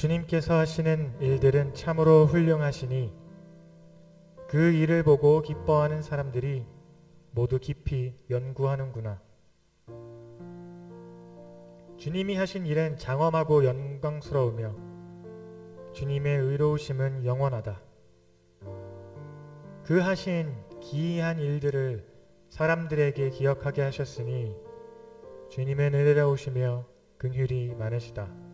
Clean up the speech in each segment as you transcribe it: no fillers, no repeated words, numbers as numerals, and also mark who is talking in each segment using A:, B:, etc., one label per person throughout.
A: 주님께서 하시는 일들은 참으로 훌륭하시니 그 일을 보고 기뻐하는 사람들이 모두 깊이 연구하는구나. 주님이 하신 일은 장엄하고 영광스러우며 주님의 의로우심은 영원하다. 그 하신 기이한 일들을 사람들에게 기억하게 하셨으니 주님은 은혜로우시며 긍휼이 많으시다.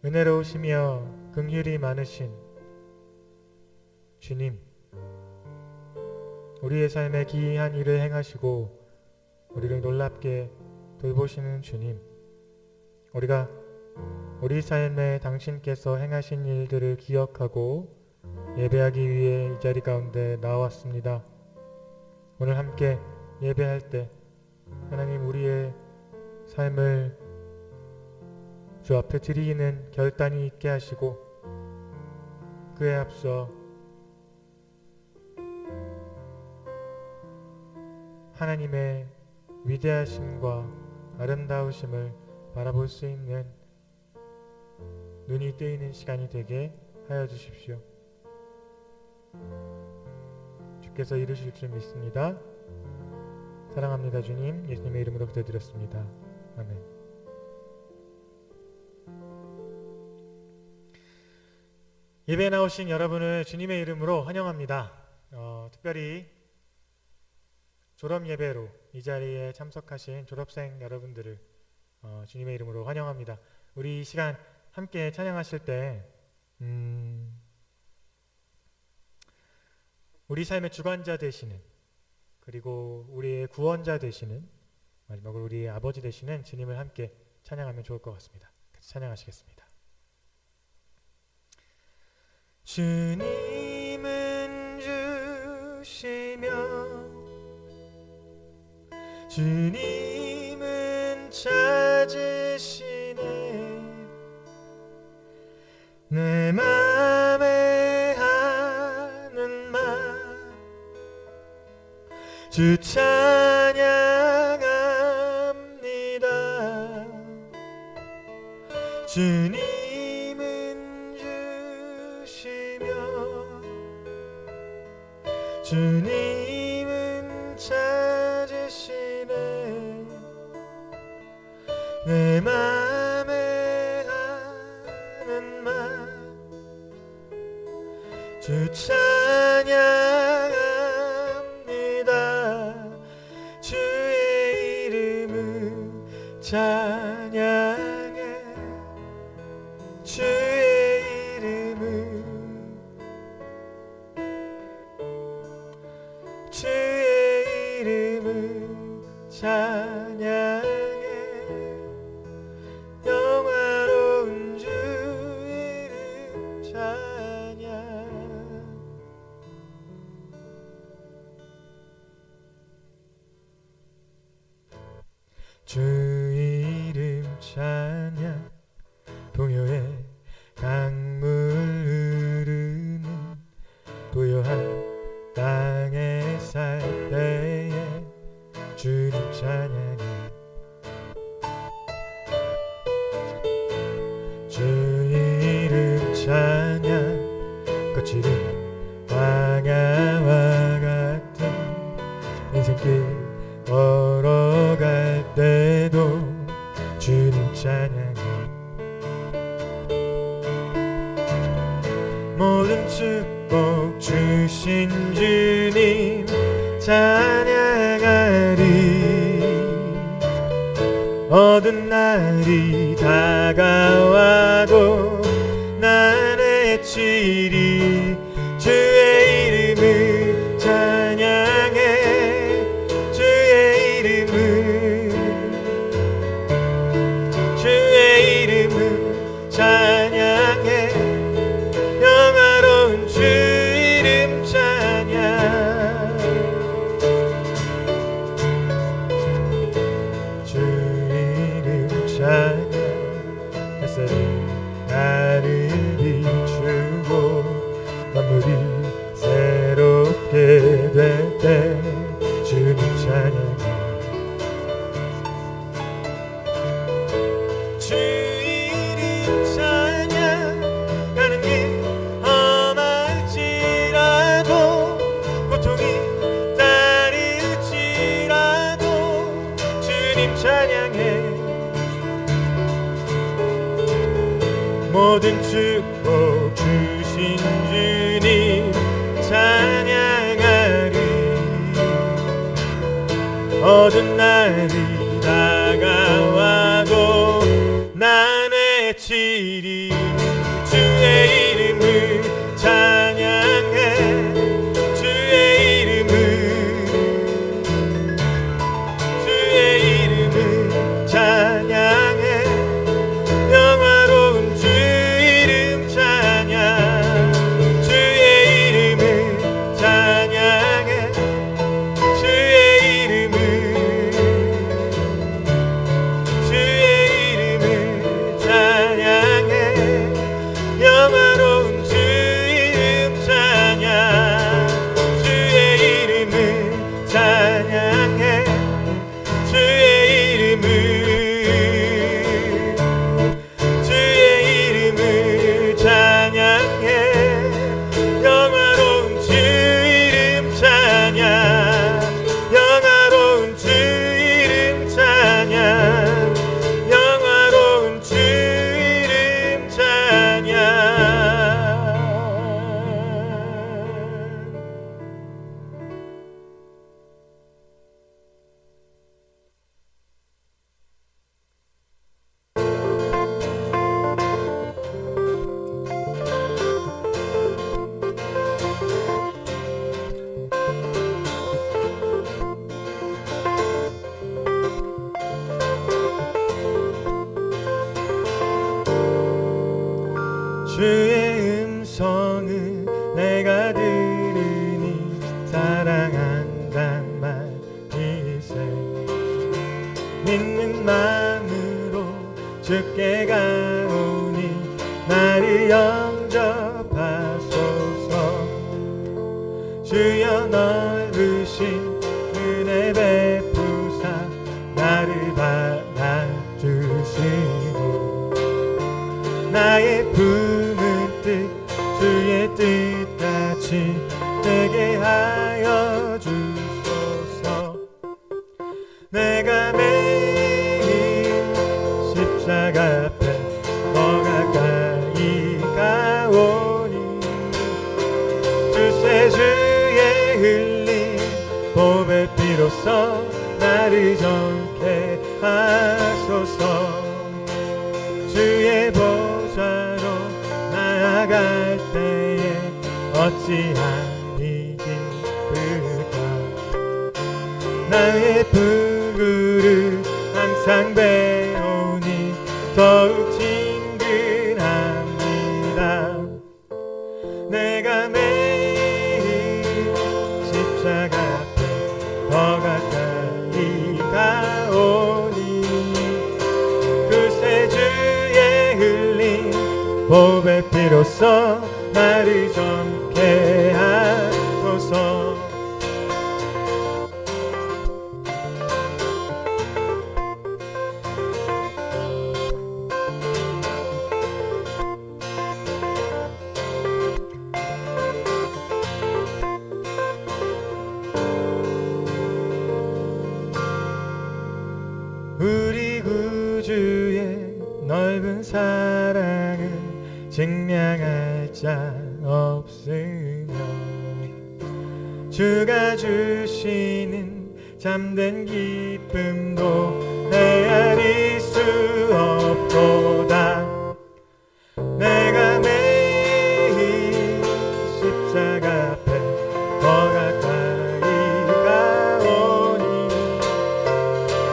A: 은혜로우시며 긍휼이 많으신 주님, 우리의 삶에 기이한 일을 행하시고 우리를 놀랍게 돌보시는 주님, 우리가 우리 삶에 당신께서 행하신 일들을 기억하고 예배하기 위해 이 자리 가운데 나왔습니다. 오늘 함께 예배할 때 하나님, 우리의 삶을 주 앞에 드리는 결단이 있게 하시고 그에 앞서 하나님의 위대하심과 아름다우심을 바라볼 수 있는 눈이 뜨이는 시간이 되게 하여 주십시오. 주께서 이루실 줄 믿습니다. 사랑합니다. 주님, 예수님의 이름으로 기도드렸습니다. 아멘. 예배에 나오신 여러분을 주님의 이름으로 환영합니다. 특별히 졸업 예배로 이 자리에 참석하신 졸업생 여러분들을 주님의 이름으로 환영합니다. 우리 이 시간 함께 찬양하실 때 우리 삶의 주관자 되시는, 그리고 우리의 구원자 되시는, 마지막으로 우리의 아버지 되시는 주님을 함께 찬양하면 좋을 것 같습니다. 같이 찬양하시겠습니다. 주님은 주시며 주님은 찾으시네. 내 맘에 하는 말 주 찬양합니다. 주님은 주시며 주님은 찾으시네. 내 맘에 하는 말 주 찬양합니다. 주의 이름을 찬양해. 주의 이름을 주의 이름을 찬양해. 영화로운 주 이름 찬양. 주 이름 찬양. 동요에 강물 흐르는 부요한 땅에 살 때에 주님 찬양해. 주 이름 찬양. 거칠은 광야와 같은 인생길 걸어갈 때도 주님 찬양해. 모든 축복 주신 주님 찬양하리. 어두운 날이 다가와도 난 외치리. 주의 이름을 찬양해. 주의 이름을 주의 이름을 찬양해. 영화로운 주 이름 찬양. 주 이름 찬양. 햇살이 나를 비추고 만물이 새롭게 될 때 주님 찬양해. 주 모든 축복 주신 주님 찬양하리. 어두운 날이 다가와도 난 외치리. 주의 이름을 찬양해. 주의 이름을 찬양해. 영화로운 주 이름 찬양. 주의 이름을 찬양해. 주의 이름을 찬양해. 영화로운 주 이름 찬양. 주의 이름을 찬양해. 주의 이름을 찬양해. 영화로운 주 이름 찬양. 영화로운 주 이름 찬양. 영화로운 주 이름 찬양. 주의 음성을 내가 들으니 사랑한단 말이세. 믿는 마음으로 주께 가오니 나를 영접하소서. 주여 넓으신 은혜 베푸사 나를 받아주시고 나의 품은 뜻 주의 뜻같이 되게 하여 주소서. 내가 매일 십자가 앞에 더 가까이 가오니 주세 주의 흘린 보배 피로써 나를 정케 하소서. 주의 보좌로 나아갈 때에 어찌하니 기쁠까. 나의 불구를 항상 배우니 더욱 친근합니다. 내가 매일 십자가 앞에 더 가까이 가오니 그새 주의 흘린 보배 피로써 나를 정케 하소서. 우리 구주의 넓은 사랑을 증명할 자 없으며 주가 주시는 참된 기쁨도 헤아릴 수 없도다. 내가 매일 십자가 앞에 더 가까이 가오니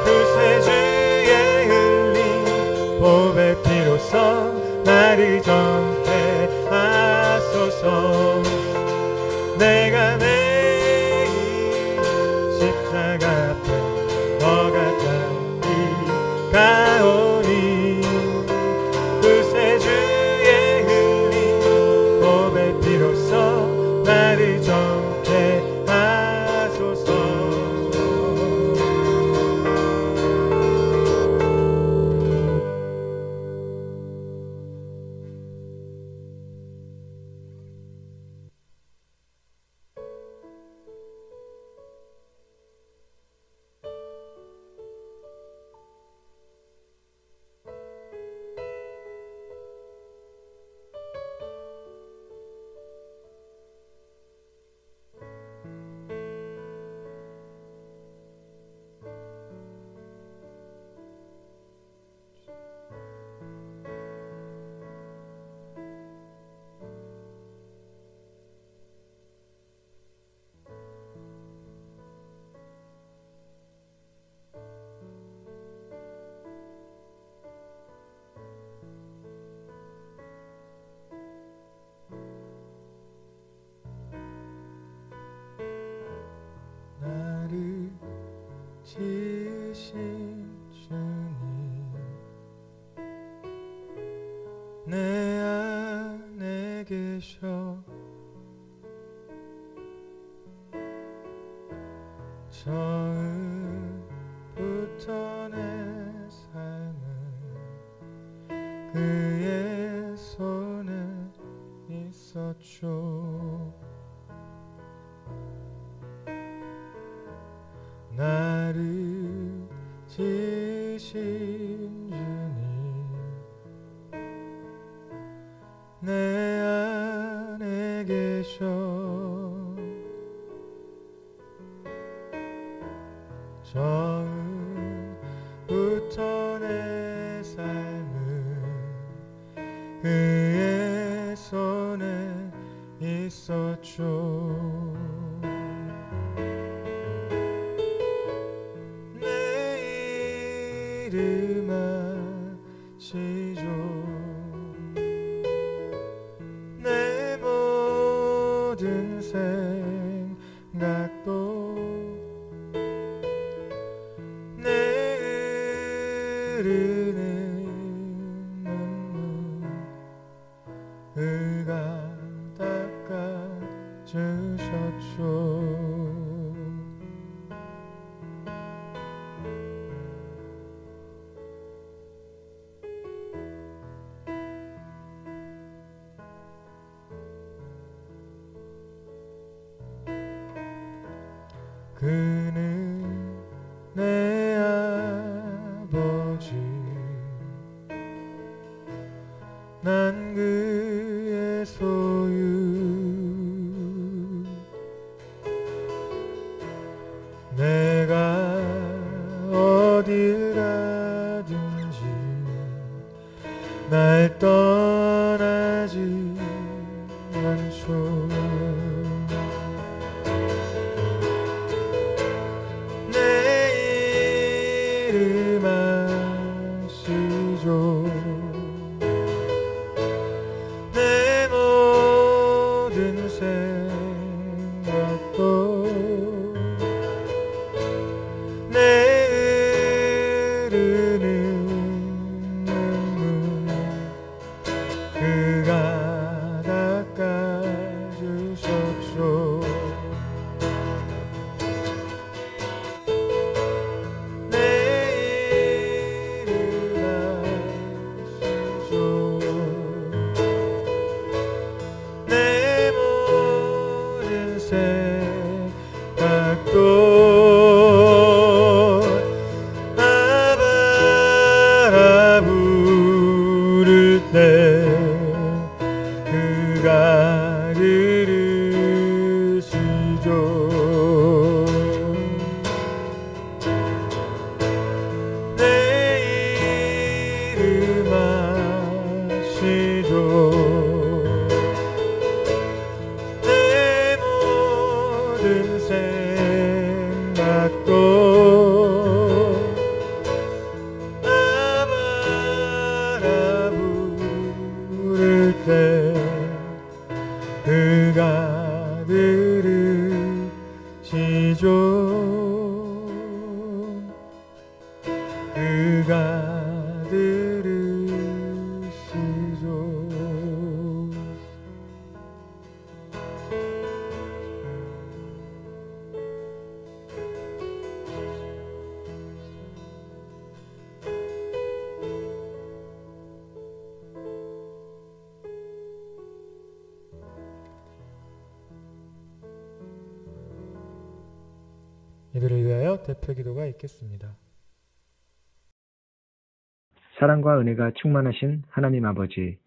A: 그새 주의 흘린 보배 피로써 나를 정케 하소서. 내가 매일 십자가 앞에 더 가까이 가오니 그새 주의 흘린 보배 피로써 나를 정케 하소서. 내 안에 계셔 처음부터 내 삶은 그의 손에 있었죠. 나를 지으신 주님 내 안에 계셔 처음부터 내 삶은 그의 손에 있었죠. 내 이름 아시죠. 내 모든 생각도 내 흐르는 눈물 그가 닦아주셨죠. 그는 내 아버지 난 그의 소유 내가 어딜 가든지 날 떠나지 않죠. 내 이름 아시죠. 내 모든 생각도 내 흐르는 눈물 그가 닦아주셨죠. 내 이름 아시죠. 내 모든 생각도 아바라 부를 때 그가 들으시죠. 내 이름 아시죠. 내 모든 생각도 아바라 부를 때 그가 들으시죠. 그가 들으시죠. 이들을 위하여 대표 기도가 있겠습니다.
B: 사랑과 은혜가 충만하신 하나님 아버지,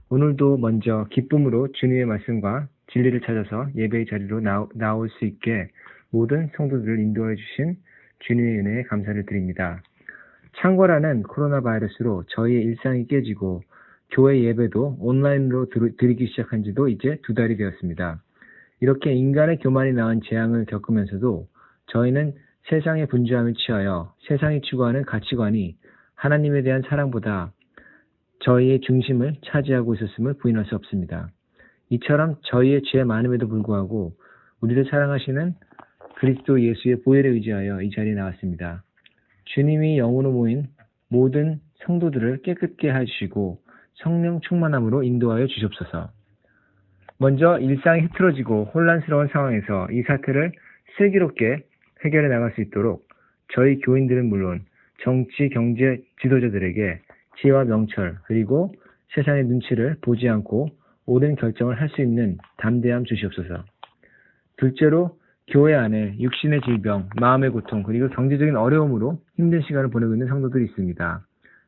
B: 오늘도 먼저 기쁨으로 주님의 말씀과 진리를 찾아서 예배의 자리로 나올 수 있게 모든 성도들을 인도해 주신 주님의 은혜에 감사를 드립니다. 창궐하는 코로나 바이러스로 저희의 일상이 깨지고 교회 예배도 온라인으로 드리기 시작한 지도 이제 2달이 되었습니다. 이렇게 인간의 교만이 낳은 재앙을 겪으면서도 저희는 세상의 분주함에 취하여 세상이 추구하는 가치관이 하나님에 대한 사랑보다 저희의 중심을 차지하고 있었음을 부인할 수 없습니다. 이처럼 저희의 죄 많음에도 불구하고 우리를 사랑하시는 그리스도 예수의 보혈에 의지하여 이 자리에 나왔습니다. 주님이 영으로 모인 모든 성도들을 깨끗게 해주시고 성령 충만함으로 인도하여 주시옵소서. 먼저 일상이 흐트러지고 혼란스러운 상황에서 이 사태를 슬기롭게 해결해 나갈 수 있도록 저희 교인들은 물론 정치, 경제 지도자들에게 지혜와 명철 그리고 세상의 눈치를 보지 않고 옳은 결정을 할 수 있는 담대함 주시옵소서. 둘째로 교회 안에 육신의 질병, 마음의 고통 그리고 경제적인 어려움으로 힘든 시간을 보내고 있는 성도들이 있습니다.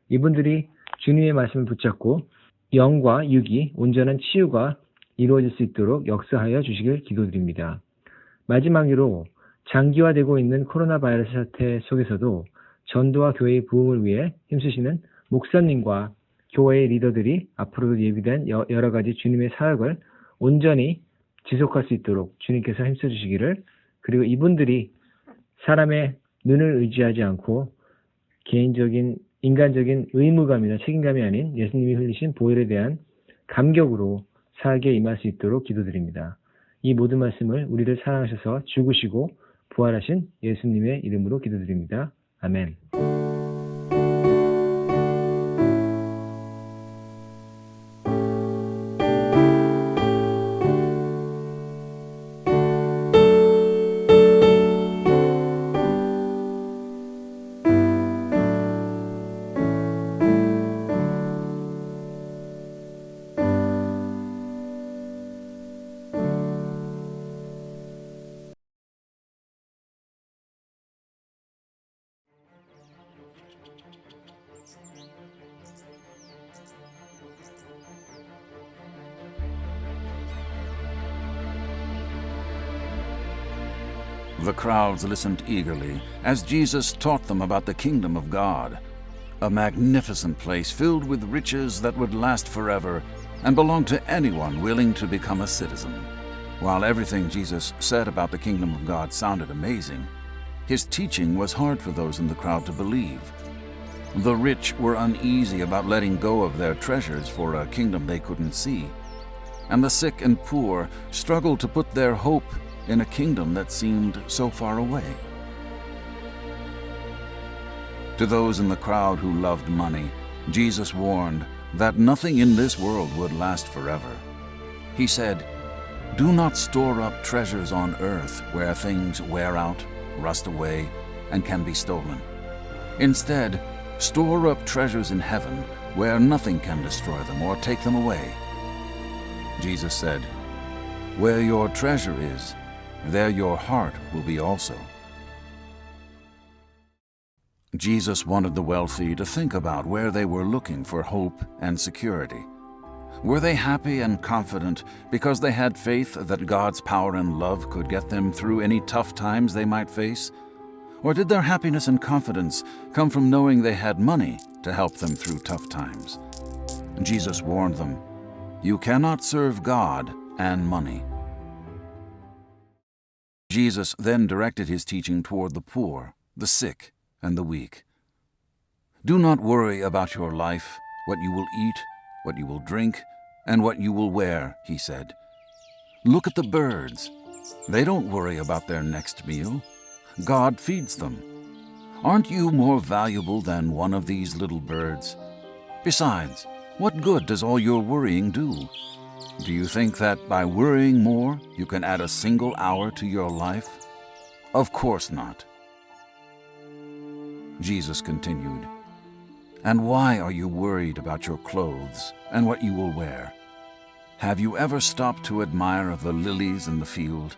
B: 이분들이 주님의 말씀을 붙잡고 영과 육이 온전한 치유가 이루어질 수 있도록 역사하여 주시길 기도드립니다. 마지막으로 장기화되고 있는 코로나 바이러스 사태 속에서도 전도와 교회의 부흥을 위해 힘쓰시는 목사님과 교회의 리더들이 앞으로도 예비된 여러 가지 주님의 사역을 온전히 지속할 수 있도록 주님께서 힘써 주시기를, 그리고 이분들이 사람의 눈을 의지하지 않고 개인적인 인간적인 의무감이나 책임감이 아닌 예수님이 흘리신 보혈에 대한 감격으로 사역에 임할 수 있도록 기도드립니다. 이 모든 말씀을 우리를 사랑하셔서 죽으시고 부활하신 예수님의 이름으로 기도드립니다. 아멘.
C: The crowds listened eagerly as Jesus taught them about the kingdom of God, a magnificent place filled with riches that would last forever and belong to anyone willing to become a citizen. While everything Jesus said about the kingdom of God sounded amazing, his teaching was hard for those in the crowd to believe. The rich were uneasy about letting go of their treasures for a kingdom they couldn't see, and the sick and poor struggled to put their hope in a kingdom that seemed so far away. To those in the crowd who loved money, Jesus warned that nothing in this world would last forever. He said, "Do not store up treasures on earth where things wear out, rust away, and can be stolen. Instead, store up treasures in heaven where nothing can destroy them or take them away." Jesus said, "Where your treasure is, there your heart will be also." Jesus wanted the wealthy to think about where they were looking for hope and security. Were they happy and confident because they had faith that God's power and love could get them through any tough times they might face? Or did their happiness and confidence come from knowing they had money to help them through tough times? Jesus warned them, "You cannot serve God and money." Jesus then directed his teaching toward the poor, the sick, and the weak. "Do not worry about your life, what you will eat, what you will drink, and what you will wear," he said. "Look at the birds. They don't worry about their next meal. God feeds them. Aren't you more valuable than one of these little birds? Besides, what good does all your worrying do? Do you think that by worrying more, you can add a single hour to your life? Of course not." Jesus continued, "And why are you worried about your clothes and what you will wear? Have you ever stopped to admire the lilies in the field?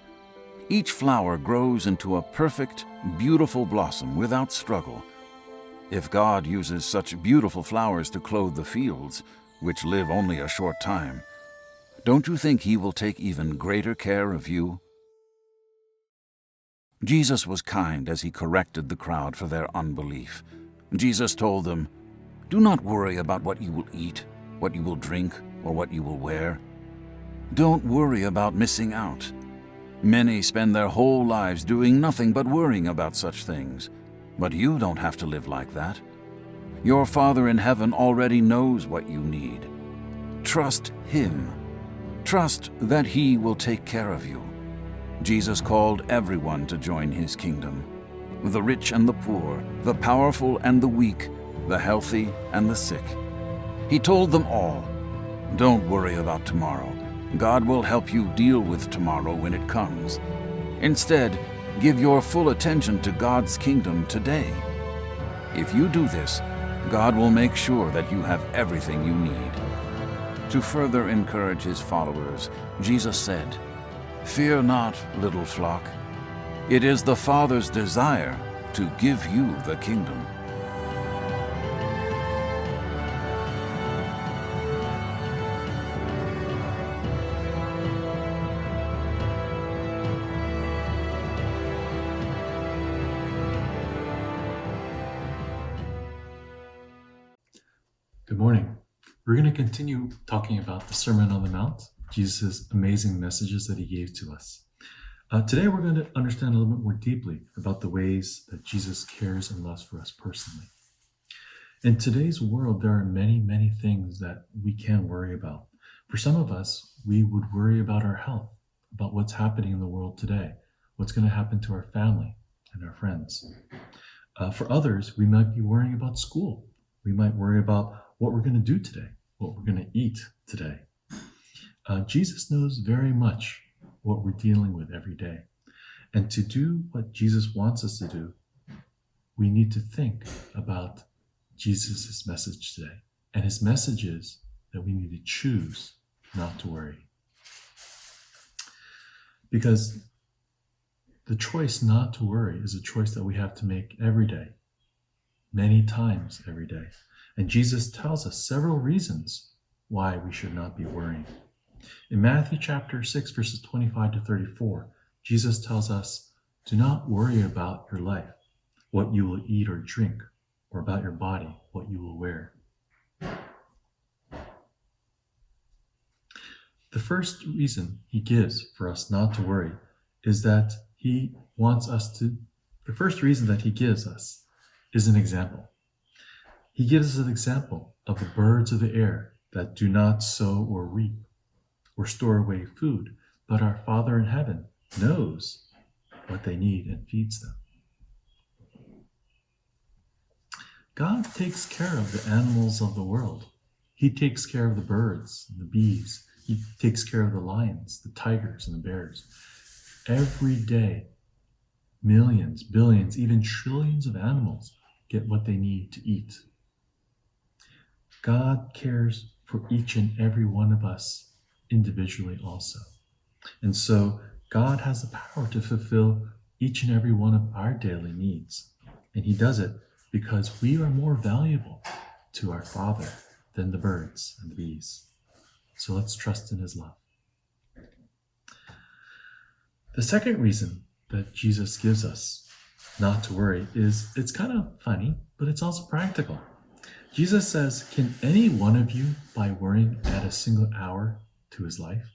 C: Each flower grows into a perfect, beautiful blossom without struggle. If God uses such beautiful flowers to clothe the fields, which live only a short time, don't you think He will take even greater care of you?" Jesus was kind as He corrected the crowd for their unbelief. Jesus told them, "Do not worry about what you will eat, what you will drink, or what you will wear. Don't worry about missing out. Many spend their whole lives doing nothing but worrying about such things. But you don't have to live like that. Your Father in heaven already knows what you need. Trust Him. Trust that He will take care of you." Jesus called everyone to join His kingdom, the rich and the poor, the powerful and the weak, the healthy and the sick. He told them all, "Don't worry about tomorrow. God will help you deal with tomorrow when it comes. Instead, give your full attention to God's kingdom today. If you do this, God will make sure that you have everything you need." To further encourage his followers, Jesus said, "Fear not, little flock. It is the Father's desire to give you the kingdom."
D: Good morning. We're going to continue talking about the Sermon on the Mount, Jesus' amazing messages that he gave to us. Today we're going to understand a little bit more deeply about the ways that Jesus cares and loves for us personally. In today's world, there are many, many things that we can worry about. For some of us, we would worry about our health, about what's happening in the world today, what's going to happen to our family and our friends. For others, we might be worrying about school. We might worry about what we're going to do today, what we're going to eat today. Jesus knows very much what we're dealing with every day. And to do what Jesus wants us to do, we need to think about Jesus' message today. And his message is that we need to choose not to worry. Because the choice not to worry is a choice that we have to make every day, many times every day. And Jesus tells us several reasons why we should not be worrying. In Matthew chapter 6, verses 25 to 34, Jesus tells us, "Do not worry about your life, what you will eat or drink, or about your body, what you will wear." The first reason he gives for us not to worry is that the first reason that he gives us is an example. He gives us an example of the birds of the air that do not sow or reap or store away food, but our Father in heaven knows what they need and feeds them. God takes care of the animals of the world. He takes care of the birds and the bees. He takes care of the lions, the tigers, and the bears. Every day, millions, billions, even trillions of animals get what they need to eat. God cares for each and every one of us individually also. And so God has the power to fulfill each and every one of our daily needs. And he does it because we are more valuable to our Father than the birds and the bees. So let's trust in his love. The second reason that Jesus gives us not to worry is, it's kind of funny, but it's also practical. Jesus says, "Can any one of you, by worrying, add a single hour to his life?"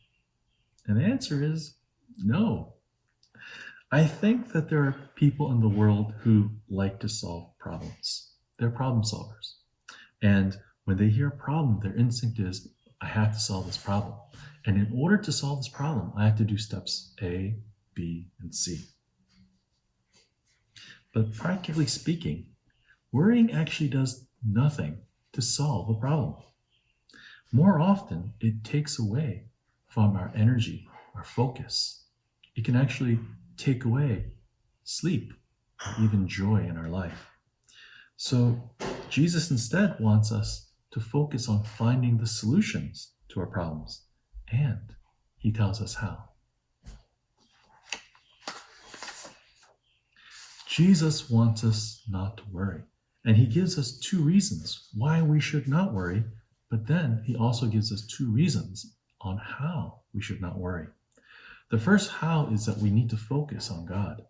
D: And the answer is no. I think that there are people in the world who like to solve problems. They're problem solvers. And when they hear a problem, their instinct is, I have to solve this problem. And in order to solve this problem, I have to do steps A, B, and C. But practically speaking, worrying actually does nothing to solve a problem. More often, it takes away from our energy, our focus. It can actually take away sleep or even joy in our life. So Jesus instead wants us to focus on finding the solutions to our problems, and he tells us how. Jesus wants us not to worry. And he gives us two reasons why we should not worry, but then he also gives us two reasons on how we should not worry. The first how is that we need to focus on God.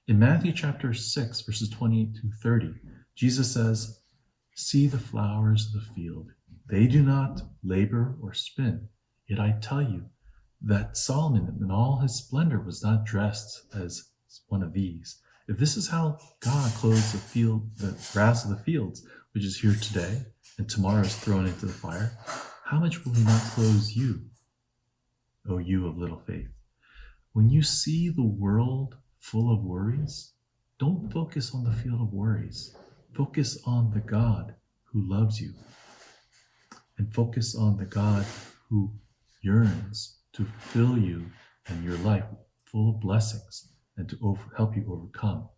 D: In Matthew chapter 6, verses 28 to 30, Jesus says, "See the flowers of the field. They do not labor or spin. Yet I tell you that Solomon in all his splendor was not dressed as one of these. If this is how God clothes the grass of the fields, which is here today and tomorrow is thrown into the fire, how much will he not clothe you, O you of little faith?" When you see the world full of worries, don't focus on the field of worries. Focus on the God who loves you. and focus on the God who yearns to fill you and your life full of blessings and to help you overcome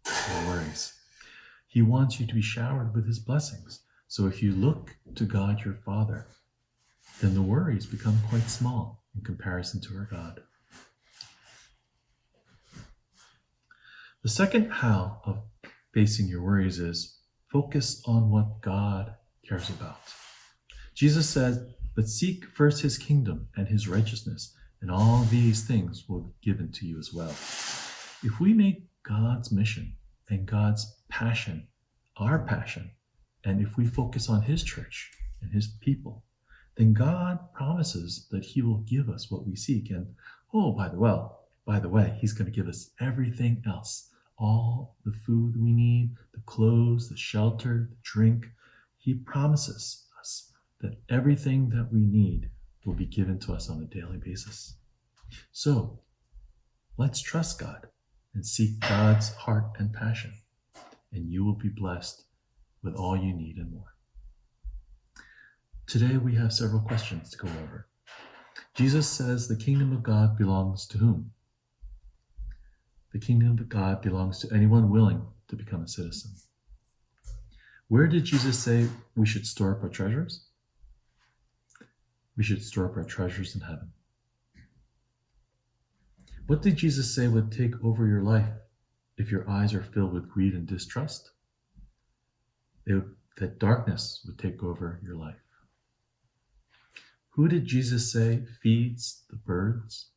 D: your worries. He wants you to be showered with his blessings. So if you look to God your Father, then the worries become quite small in comparison to our God. The second how of facing your worries is focus on what God cares about. Jesus says, but seek first his kingdom and his righteousness, and all these things will be given to you as well. If we make God's mission and God's passion our passion, and if we focus on his church and his people, then God promises that he will give us what we seek. And by the way, he's going to give us everything else. All the food we need, the clothes, the shelter, the drink. He promises us that everything that we need will be given to us on a daily basis. So let's trust God and seek God's heart and passion, and you will be blessed with all you need and more. Today we have several questions to go over. Jesus says the kingdom of God belongs to whom? The kingdom of God belongs to anyone willing to become a citizen. Where did Jesus say we should store up our treasures? We should store up our treasures in heaven. What did Jesus say would take over your life if your eyes are filled with greed and distrust? That darkness would take over your life. Who did Jesus say feeds the birds?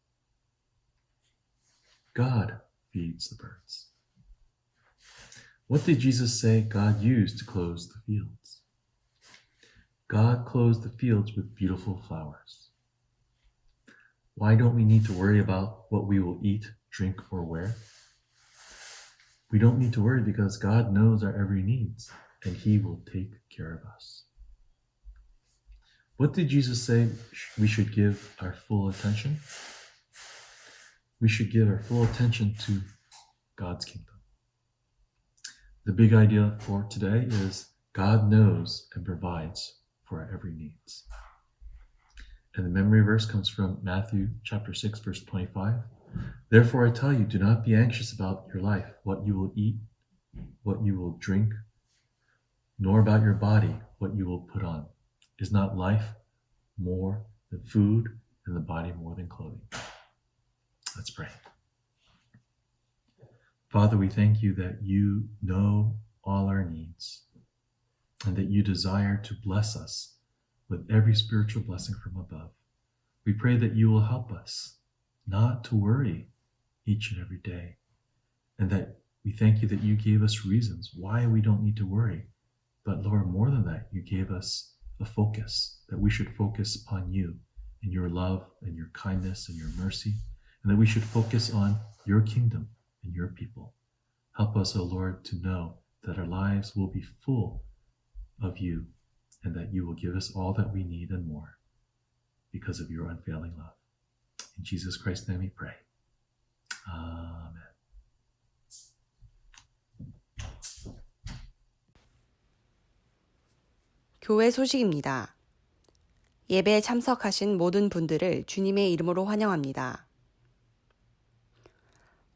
D: God feeds the birds. What did Jesus say God used to clothe the fields? God clothes the fields with beautiful flowers. Why don't we need to worry about what we will eat, drink, or wear? We don't need to worry because God knows our every needs, and he will take care of us. What did Jesus say we should give our full attention? We should give our full attention to God's kingdom. The big idea for today is God knows and provides for our every needs. And the memory verse comes from Matthew chapter 6, verse 25. Therefore I tell you, do not be anxious about your life, what you will eat, what you will drink, nor about your body, what you will put on. Is not life more than food, and the body more than clothing? Let's pray. Father, we thank you that you know all our needs and that you desire to bless us with every spiritual blessing from above. We pray that you will help us not to worry each and every day, and that we thank you that you gave us reasons why we don't need to worry. But Lord, more than that, you gave us a focus, that we should focus upon you and your love and your kindness and your mercy, and that we should focus on your kingdom and your people. Help us, O Lord, to know that our lives will be full of you and that you will give us all that we need and more because of your unfailing love. In Jesus Christ's name we pray. Amen.
E: 교회 소식입니다. 예배에 참석하신 모든 분들을 주님의 이름으로 환영합니다.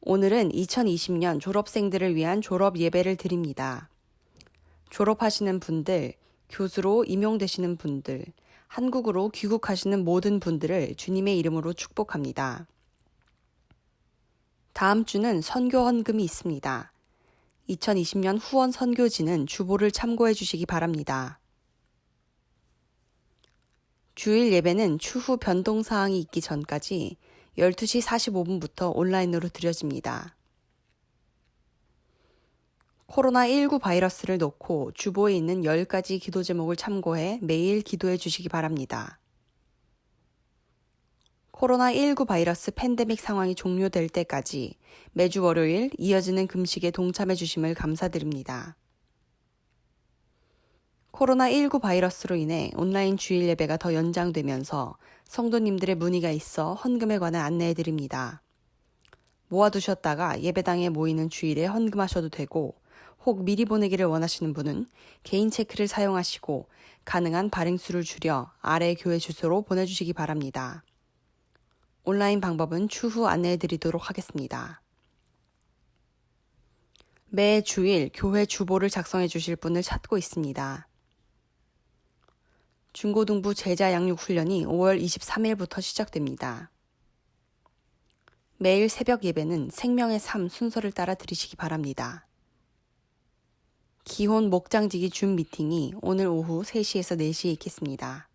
E: 오늘은 2020년 졸업생들을 위한 졸업 예배를 드립니다. 졸업하시는 분들, 교수로 임용되시는 분들, 한국으로 귀국하시는 모든 분들을 주님의 이름으로 축복합니다. 다음 주는 선교 헌금이 있습니다. 2020년 후원 선교지는 주보를 참고해 주시기 바랍니다. 주일 예배는 추후 변동사항이 있기 전까지 12시 45분부터 온라인으로 드려집니다. 코로나19 바이러스를 놓고 주보에 있는 10가지 기도 제목을 참고해 매일 기도해 주시기 바랍니다. 코로나19 바이러스 팬데믹 상황이 종료될 때까지 매주 월요일 이어지는 금식에 동참해 주심을 감사드립니다. 코로나19 바이러스로 인해 온라인 주일 예배가 더 연장되면서 성도님들의 문의가 있어 헌금에 관한 안내해 드립니다. 모아두셨다가 예배당에 모이는 주일에 헌금하셔도 되고 혹 미리 보내기를 원하시는 분은 개인 체크를 사용하시고 가능한 발행수를 줄여 아래 교회 주소로 보내주시기 바랍니다. 온라인 방법은 추후 안내해 드리도록 하겠습니다. 매 주일 교회 주보를 작성해 주실 분을 찾고 있습니다. 중고등부 제자 양육 훈련이 5월 23일부터 시작됩니다. 매일 새벽 예배는 생명의 삶 순서를 따라 드리시기 바랍니다. 기혼 목장지기 줌 미팅이 오늘 오후 3시에서 4시에 있겠습니다.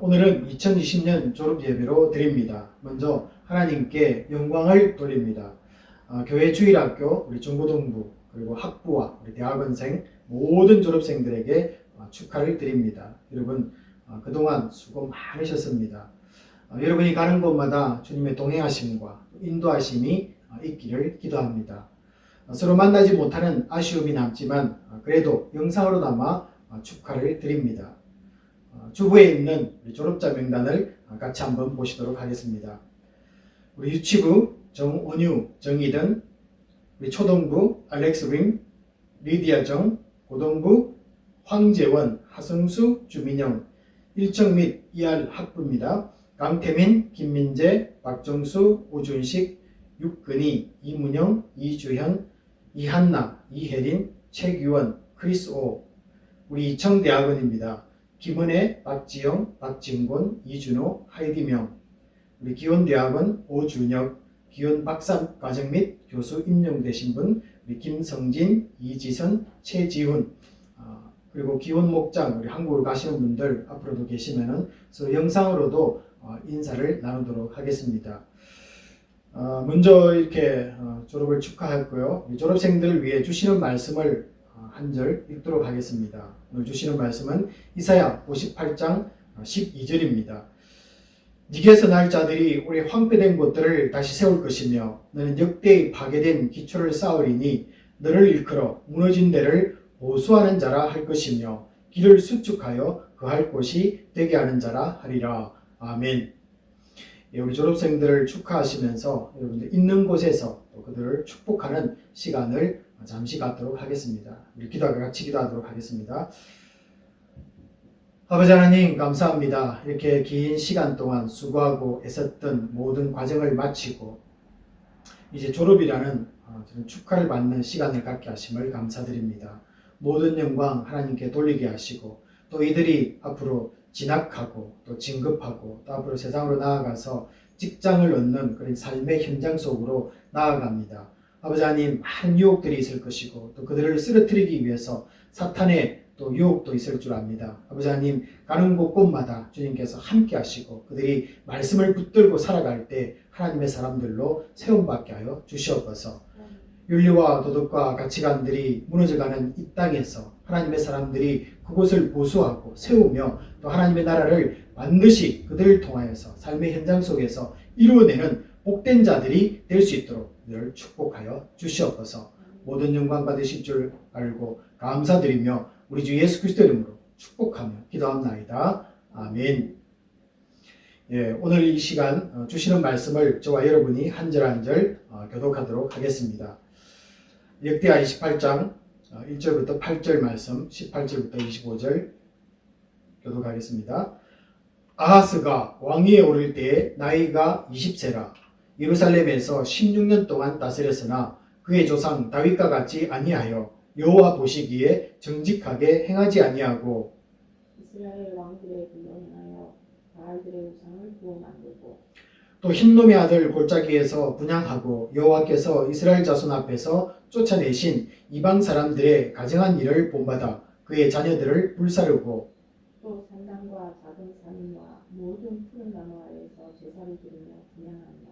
F: 오늘은 2020년 졸업 예배로 드립니다. 먼저 하나님께 영광을 돌립니다. 교회 주일학교 우리 중고등부 그리고 학부와 우리 대학원생 모든 졸업생들에게 축하를 드립니다. 여러분 그동안 수고 많으셨습니다. 여러분이 가는 곳마다 주님의 동행하심과 인도하심이 있기를 기도합니다. 서로 만나지 못하는 아쉬움이 남지만 그래도 영상으로나마 축하를 드립니다. 주부에 있는 우리 졸업자 명단을 같이 한번 보시도록 하겠습니다. 우리 유치부 정원유, 정희든, 우리 초등부 알렉스 림, 리디아 정, 고등부 황재원, 하성수, 주민영, 일청 및 이할 학부입니다. 강태민, 김민재, 박정수, 오준식, 육근희, 이문영, 이주현, 이한나, 이혜린, 최규원, 크리스오, 우리 이청대학원입니다. 김은혜, 박지영, 박진곤, 이준호, 하이디명, 우리 기원대학원 오준혁, 기원 박사과정 및 교수 임명되신 분, 우리 김성진, 이지선, 최지훈, 그리고 기원 목장, 우리 한국으로 가시는 분들 앞으로도 계시면은 서로 영상으로도 인사를 나누도록 하겠습니다. 먼저 이렇게 졸업을 축하했고요. 우리 졸업생들을 위해 주시는 말씀을 한 절 읽도록 하겠습니다. 오늘 주시는 말씀은 이사야 58장 12절입니다. 네게서 날 자들이 우리 황폐된 곳들을 다시 세울 것이며 너는 역대의 파괴된 기초를 쌓으리니 너를 일컬어 무너진 데를 보수하는 자라 할 것이며 길을 수축하여 거할 곳이 되게 하는 자라 하리라. 아멘. 우리 졸업생들을 축하하시면서 여러분들 있는 곳에서 또 그들을 축복하는 시간을 잠시 갖도록 하겠습니다. 우리 같이 기도하도록 하겠습니다. 아버지 하나님 감사합니다. 이렇게 긴 시간 동안 수고하고 애썼던 모든 과정을 마치고 이제 졸업이라는 축하를 받는 시간을 갖게 하심을 감사드립니다. 모든 영광 하나님께 돌리게 하시고 또 이들이 앞으로 진학하고 또 진급하고 또 앞으로 세상으로 나아가서 직장을 얻는 그런 삶의 현장 속으로 나아갑니다. 아버지 하나님, 많은 유혹들이 있을 것이고 또 그들을 쓰러뜨리기 위해서 사탄의 또 유혹도 있을 줄 압니다. 아버지 하나님, 가는 곳곳마다 주님께서 함께 하시고 그들이 말씀을 붙들고 살아갈 때 하나님의 사람들로 세움받게 하여 주시옵소서. 윤리와 도덕과 가치관들이 무너져가는 이 땅에서 하나님의 사람들이 그곳을 보수하고 세우며 또 하나님의 나라를 반드시 그들을 통하여서 삶의 현장 속에서 이루어내는 복된 자들이 될 수 있도록 늘 축복하여 주시옵소서. 모든 영광 받으실 줄 알고 감사드리며 우리 주 예수 그리스도 이름으로 축복하며 기도합나이다. 아멘. 예, 오늘 이 시간 주시는 말씀을 저와 여러분이 한 절 한 절 교독하도록 하겠습니다. 역대하 28장 1절부터 8절 말씀, 18절부터 25절 교독하겠습니다. 아하스가 왕위에 오를 때에 나이가 20세라. 예루살렘에서 16년 동안 다스렸으나 그의 조상 다윗과 같이 아니하여 여호와 보시기에 정직하게 행하지 아니하고
G: 이스라엘 왕들의 길로 행하여 바알들의 우상을 구워 만들고
F: 또 흰놈의 아들 골짜기에서 분향하고 여호와께서 이스라엘 자손 앞에서 쫓아내신 이방 사람들의 가증한 일을 본받아 그의 자녀들을 불사르고
G: 또 산당과 작은 산과 모든 푸른 나무 아래에서 제사를 드리며 분향한다.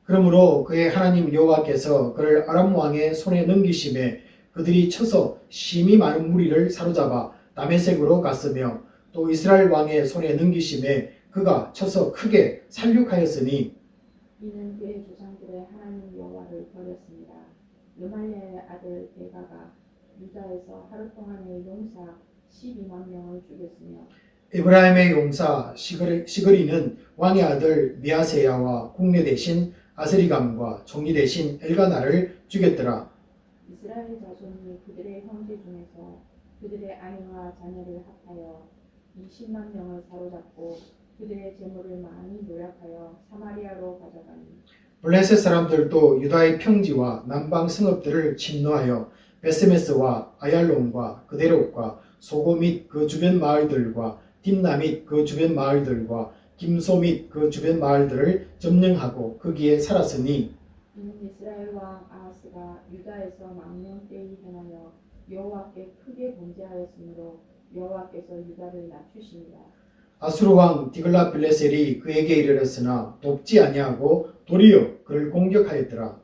F: 그러므로 그의 하나님 여호와께서 그를 아람 왕의 손에 넘기심에 그들이 쳐서 심히 많은 무리를 사로잡아 다메섹으로 갔으며 또 이스라엘 왕의 손에 넘기심에 그가 쳐서 크게 살육하였으니
G: 이는 그의 조상들의 하나님 여호와를 버렸습니다. 르말리아의 아들 베가가 유다에서 하루 동안의 용사 12만 명을 죽였으며
F: 에브라임의 용사 시그리는 왕의 아들 미아세야와 국내 대신 아스리감과 총리 대신 엘가나를 죽였더라.
G: 이스라엘 자손이 그들의 형제 중에서 그들의 아내와 자녀를 합하여 20만 명을 사로잡고 그들의 재물을 많이 노력하여 사마리아로 가져가니
F: 블레셋 사람들도 유다의 평지와 남방 성읍들을 침노하여 베스메스와 아얄론과 그데롯과 소고 및 그 주변 마을들과 딥나 및 그 주변 마을들과 김소 및 그 주변 마을들을 점령하고 거기에 살았으니
G: 이는 이스라엘 왕 아하스가 유다에서 망령되이 행하여 여호와께 크게 범죄하였으므로 여호와께서 유다를 낮추시니라.
F: 아수르 왕 디글라빌레셀이 그에게 이르렀으나 돕지 아니하고 도리어 그를 공격하였더라.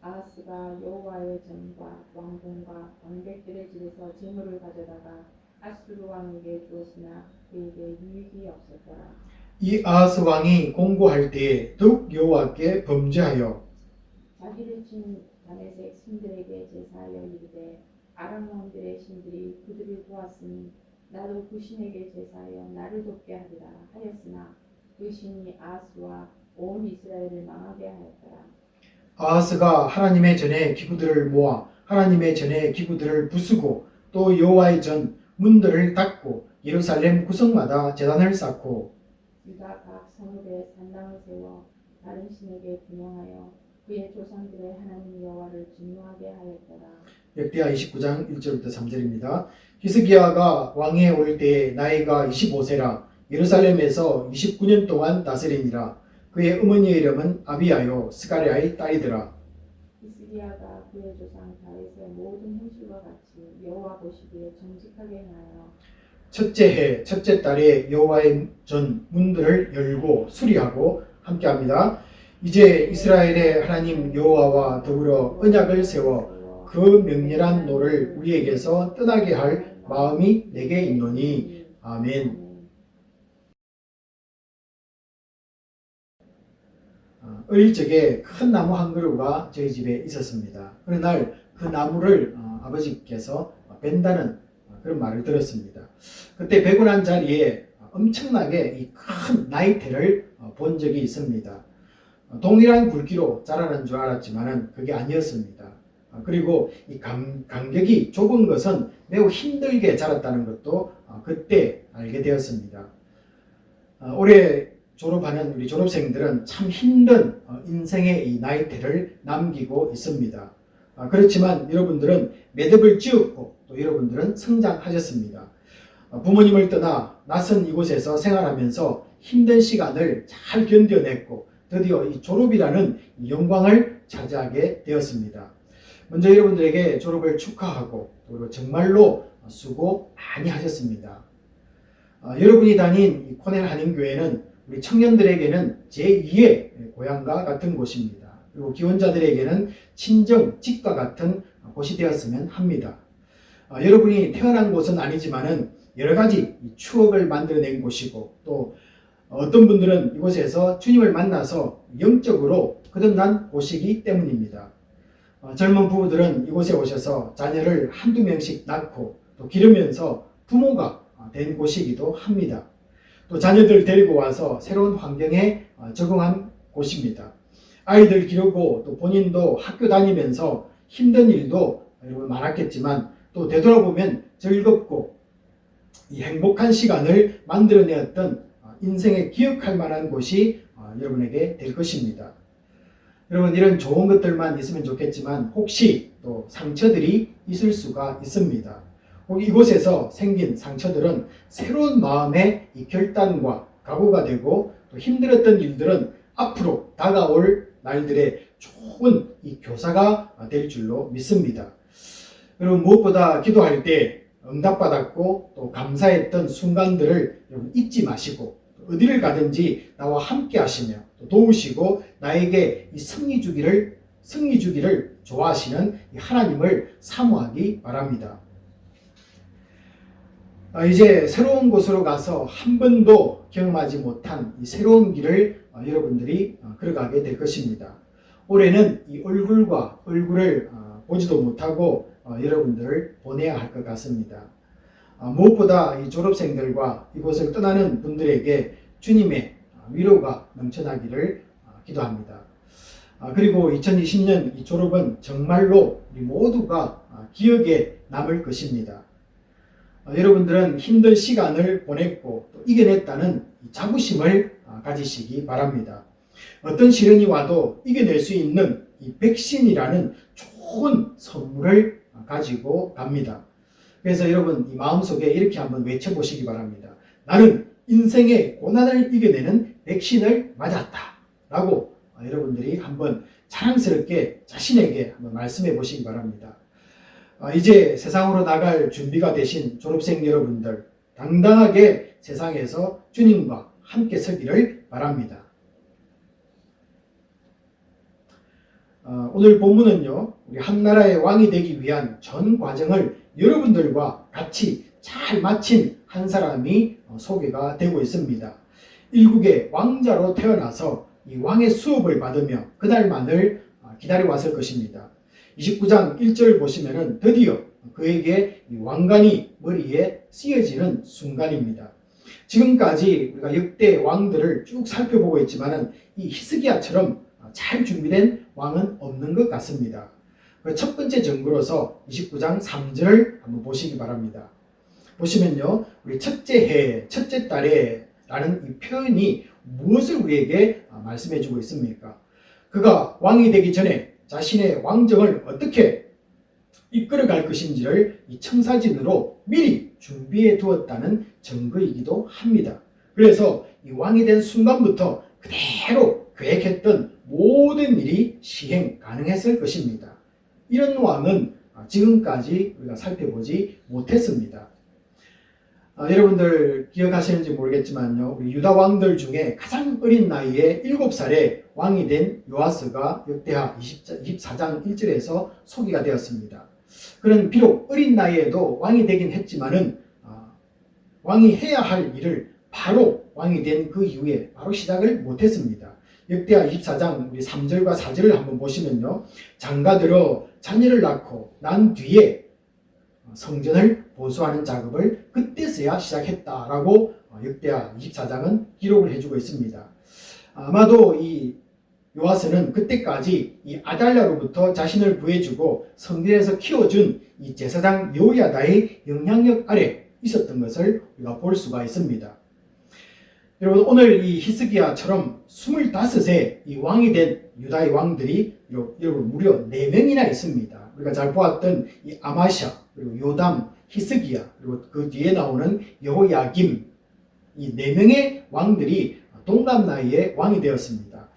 G: 아하스가 여호와의 전과 왕궁과 관객들의 집에서 재물을 가져다가 아수르 왕에게 주었으나 그에게 유익이 없었더라.
F: 이 아하스 왕이 공고할 때에 더욱 여호와께 범죄하여
G: 자기를 친 다메섹 신들에게 제사하여 이르되 아람 왕들의 신들이 그들을 도왔으니 나도 그 신에게 제사하여 나를 돕게 하리라 하였으나 그 신이 아하스와 온 이스라엘을 망하게 하였더라.
F: 아하스가 하나님의 전에 기구들을 모아 하나님의 전에 기구들을 부수고 또 여호와의 전 문들을 닫고 예루살렘 구석마다 제단을 쌓고
G: 유다 각 성읍에 산당을 세워 다른 신에게 분양하여 그의 조상들의 하나님 여호와를 진노하게 하였더라.
F: 역대하 29장 1절부터 3절입니다. 히스기야가 왕위에 오를 때에 나이가 25세라 예루살렘에서 29년 동안 다스리니라. 그의 어머니의 이름은 아비야요 스가랴의 딸이더라.
G: 히스기야가 그의 조상 다윗의 모든 행실과 같이 여호와 보시기에 정직하게 행하여
F: 첫째 해 첫째 달에 여호와의 전 문들을 열고 수리하고 함께합니다. 이제 이스라엘의 하나님 여호와와 더불어 언약을 세워 그 명렬한 노를 우리에게서 떠나게 할 마음이 내게 있노니 아멘. 어릴 적에 큰 나무 한 그루가 저희 집에 있었습니다. 어느 날 그 나무를 아버지께서 벤다는 그런 말을 들었습니다. 그때 베고 난 자리에 엄청나게 이 큰 나이테를 본 적이 있습니다. 동일한 굵기로 자라는 줄 알았지만 그게 아니었습니다. 그리고 이 간격이 좁은 것은 매우 힘들게 자랐다는 것도 그때 알게 되었습니다. 올해 졸업하는 우리 졸업생들은 참 힘든 인생의 이 나이테를 남기고 있습니다. 그렇지만 여러분들은 매듭을 지었고 또 여러분들은 성장하셨습니다. 부모님을 떠나 낯선 이곳에서 생활하면서 힘든 시간을 잘 견뎌냈고 드디어 이 졸업이라는 이 영광을 차지하게 되었습니다. 먼저 여러분들에게 졸업을 축하하고 그리고 정말로 수고 많이 하셨습니다. 여러분이 다닌 이 코넬 한인교회는 우리 청년들에게는 제2의 고향과 같은 곳입니다. 그리고 기혼자들에게는 친정, 집과 같은 곳이 되었으면 합니다. 여러분이 태어난 곳은 아니지만은 여러 가지 추억을 만들어낸 곳이고 또 어떤 분들은 이곳에서 주님을 만나서 영적으로 거듭난 곳이기 때문입니다. 젊은 부부들은 이곳에 오셔서 자녀를 한두 명씩 낳고 또 기르면서 부모가 된 곳이기도 합니다. 또 자녀들 데리고 와서 새로운 환경에 적응한 곳입니다. 아이들 기르고 또 본인도 학교 다니면서 힘든 일도 여러분 많았겠지만 또 되돌아보면 즐겁고 이 행복한 시간을 만들어내었던 인생에 기억할 만한 곳이 여러분에게 될 것입니다. 여러분 이런 좋은 것들만 있으면 좋겠지만 혹시 또 상처들이 있을 수가 있습니다. 이곳에서 생긴 상처들은 새로운 마음의 이 결단과 각오가 되고 또 힘들었던 일들은 앞으로 다가올 날들의 좋은 이 교사가 될 줄로 믿습니다. 여러분 무엇보다 기도할 때 응답받았고 또 감사했던 순간들을 여러분 잊지 마시고 어디를 가든지 나와 함께 하시며 또 도우시고 나에게 이 승리 주기를 좋아하시는 이 하나님을 사모하기 바랍니다. 이제 새로운 곳으로 가서 한 번도 경험하지 못한 이 새로운 길을 여러분들이 걸어가게 될 것입니다. 올해는 이 얼굴을 보지도 못하고 여러분들을 보내야 할 것 같습니다. 무엇보다 이 졸업생들과 이곳을 떠나는 분들에게 주님의 위로가 넘쳐나기를 기도합니다. 그리고 2020년 이 졸업은 정말로 우리 모두가 기억에 남을 것입니다. 여러분들은 힘든 시간을 보냈고 또 이겨냈다는 자부심을 가지시기 바랍니다. 어떤 시련이 와도 이겨낼 수 있는 이 백신이라는 좋은 선물을 가지고 갑니다. 그래서 여러분 이 마음속에 이렇게 한번 외쳐보시기 바랍니다. 나는 인생의 고난을 이겨내는 백신을 맞았다 라고 여러분들이 한번 자랑스럽게 자신에게 한번 말씀해 보시기 바랍니다. 이제 세상으로 나갈 준비가 되신 졸업생 여러분들 당당하게 세상에서 주님과 함께 서기를 바랍니다. 오늘 본문은요, 우리 한 나라의 왕이 되기 위한 전 과정을 여러분들과 같이 잘 마친 한 사람이 소개가 되고 있습니다. 일국의 왕자로 태어나서 이 왕의 수업을 받으며 그날만을 기다려왔을 것입니다. 29장 1절 보시면은 드디어 그에게 이 왕관이 머리에 씌어지는 순간입니다. 지금까지 우리가 역대 왕들을 쭉 살펴보고 있지만은 이 히스기야처럼 잘 준비된 왕은 없는 것 같습니다. 첫 번째 증거로서 29장 3절을 한번 보시기 바랍니다. 보시면요, 우리 첫째 해, 첫째 달에 라는 이 표현이 무엇을 우리에게 말씀해 주고 있습니까? 그가 왕이 되기 전에 자신의 왕정을 어떻게 이끌어갈 것인지를 이 청사진으로 미리 준비해 두었다는 증거이기도 합니다. 그래서 이 왕이 된 순간부터 그대로 계획했던 모든 일이 시행 가능했을 것입니다. 이런 왕은 지금까지 우리가 살펴보지 못했습니다. 여러분들 기억하시는지 모르겠지만요, 우리 유다 왕들 중에 가장 어린 나이에 7살에 왕이 된 요아스가 역대하 24장 1절에서 소개가 되었습니다. 그는 비록 어린 나이에도 왕이 되긴 했지만은 왕이 해야 할 일을 바로 왕이 된 그 이후에 바로 시작을 못했습니다. 역대하 24장 우리 3절과 4절을 한번 보시면요, 장가들어 자녀를 낳고 난 뒤에 성전을 보수하는 작업을 그때서야 시작했다라고 역대하 24장은 기록을 해주고 있습니다. 아마도 이 요아스는 그때까지 이 아달랴로부터 자신을 구해주고 성전에서 키워준 이 제사장 여호야다의 영향력 아래 있었던 것을 우리가 볼 수가 있습니다. 여러분, 오늘 이 히스기야처럼 25세 이 왕이 된 유다의 왕들이 여러분 무려 4명이나 있습니다. 우리가 잘 보았던 이 아마샤, 그리고 요담, 히스기야, 그리고 그 뒤에 나오는 여호야김, 이 4명의 왕들이 동갑 나이에 왕이 되었습니다.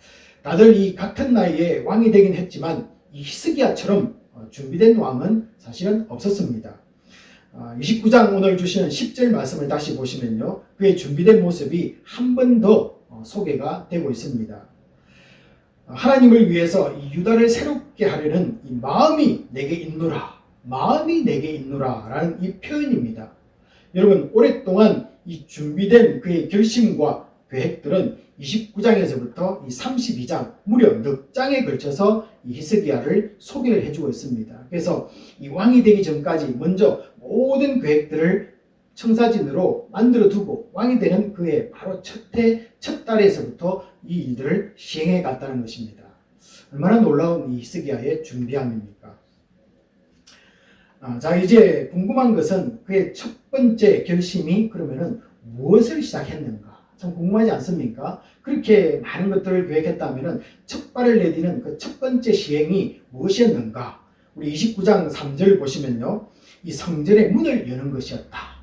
F: 다들 이 같은 나이에 왕이 되긴 했지만 이 히스기야처럼 준비된 왕은 사실은 없었습니다. 29장 오늘 주시는 10절 말씀을 다시 보시면요. 그의 준비된 모습이 한 번 더 소개가 되고 있습니다. 하나님을 위해서 이 유다를 새롭게 하려는 이 마음이 내게 있노라. 마음이 내게 있노라 라는 이 표현입니다. 여러분, 오랫동안 이 준비된 그의 결심과 계획들은 29장에서부터 이 32장 무려 넉 장에 걸쳐서 이 히스기야를 소개를 해주고 있습니다. 그래서 이 왕이 되기 전까지 먼저 모든 계획들을 청사진으로 만들어 두고 왕이 되는 그의 바로 첫 달에서부터 이 일들을 시행해 갔다는 것입니다. 얼마나 놀라운 이 히스기야의 준비함입니까? 자, 이제 궁금한 것은 그의 첫 번째 결심이 그러면은 무엇을 시작했는가? 참 궁금하지 않습니까? 그렇게 많은 것들을 계획했다면은 첫 발을 내디는 그 첫 번째 시행이 무엇이었는가? 우리 29장 3절 보시면요. 이 성전의 문을 여는 것이었다.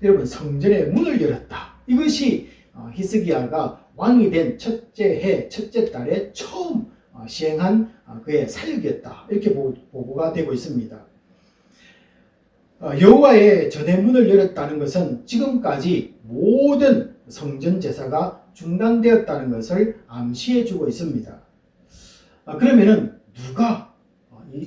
F: 여러분, 성전의 문을 열었다. 이것이 히스기야가 왕이 된 첫째 해, 첫째 달에 처음 시행한 그의 사역이었다. 이렇게 보고가 되고 있습니다. 여호와의 전의 문을 열었다는 것은 지금까지 모든 성전 제사가 중단되었다는 것을 암시해 주고 있습니다. 그러면은 누가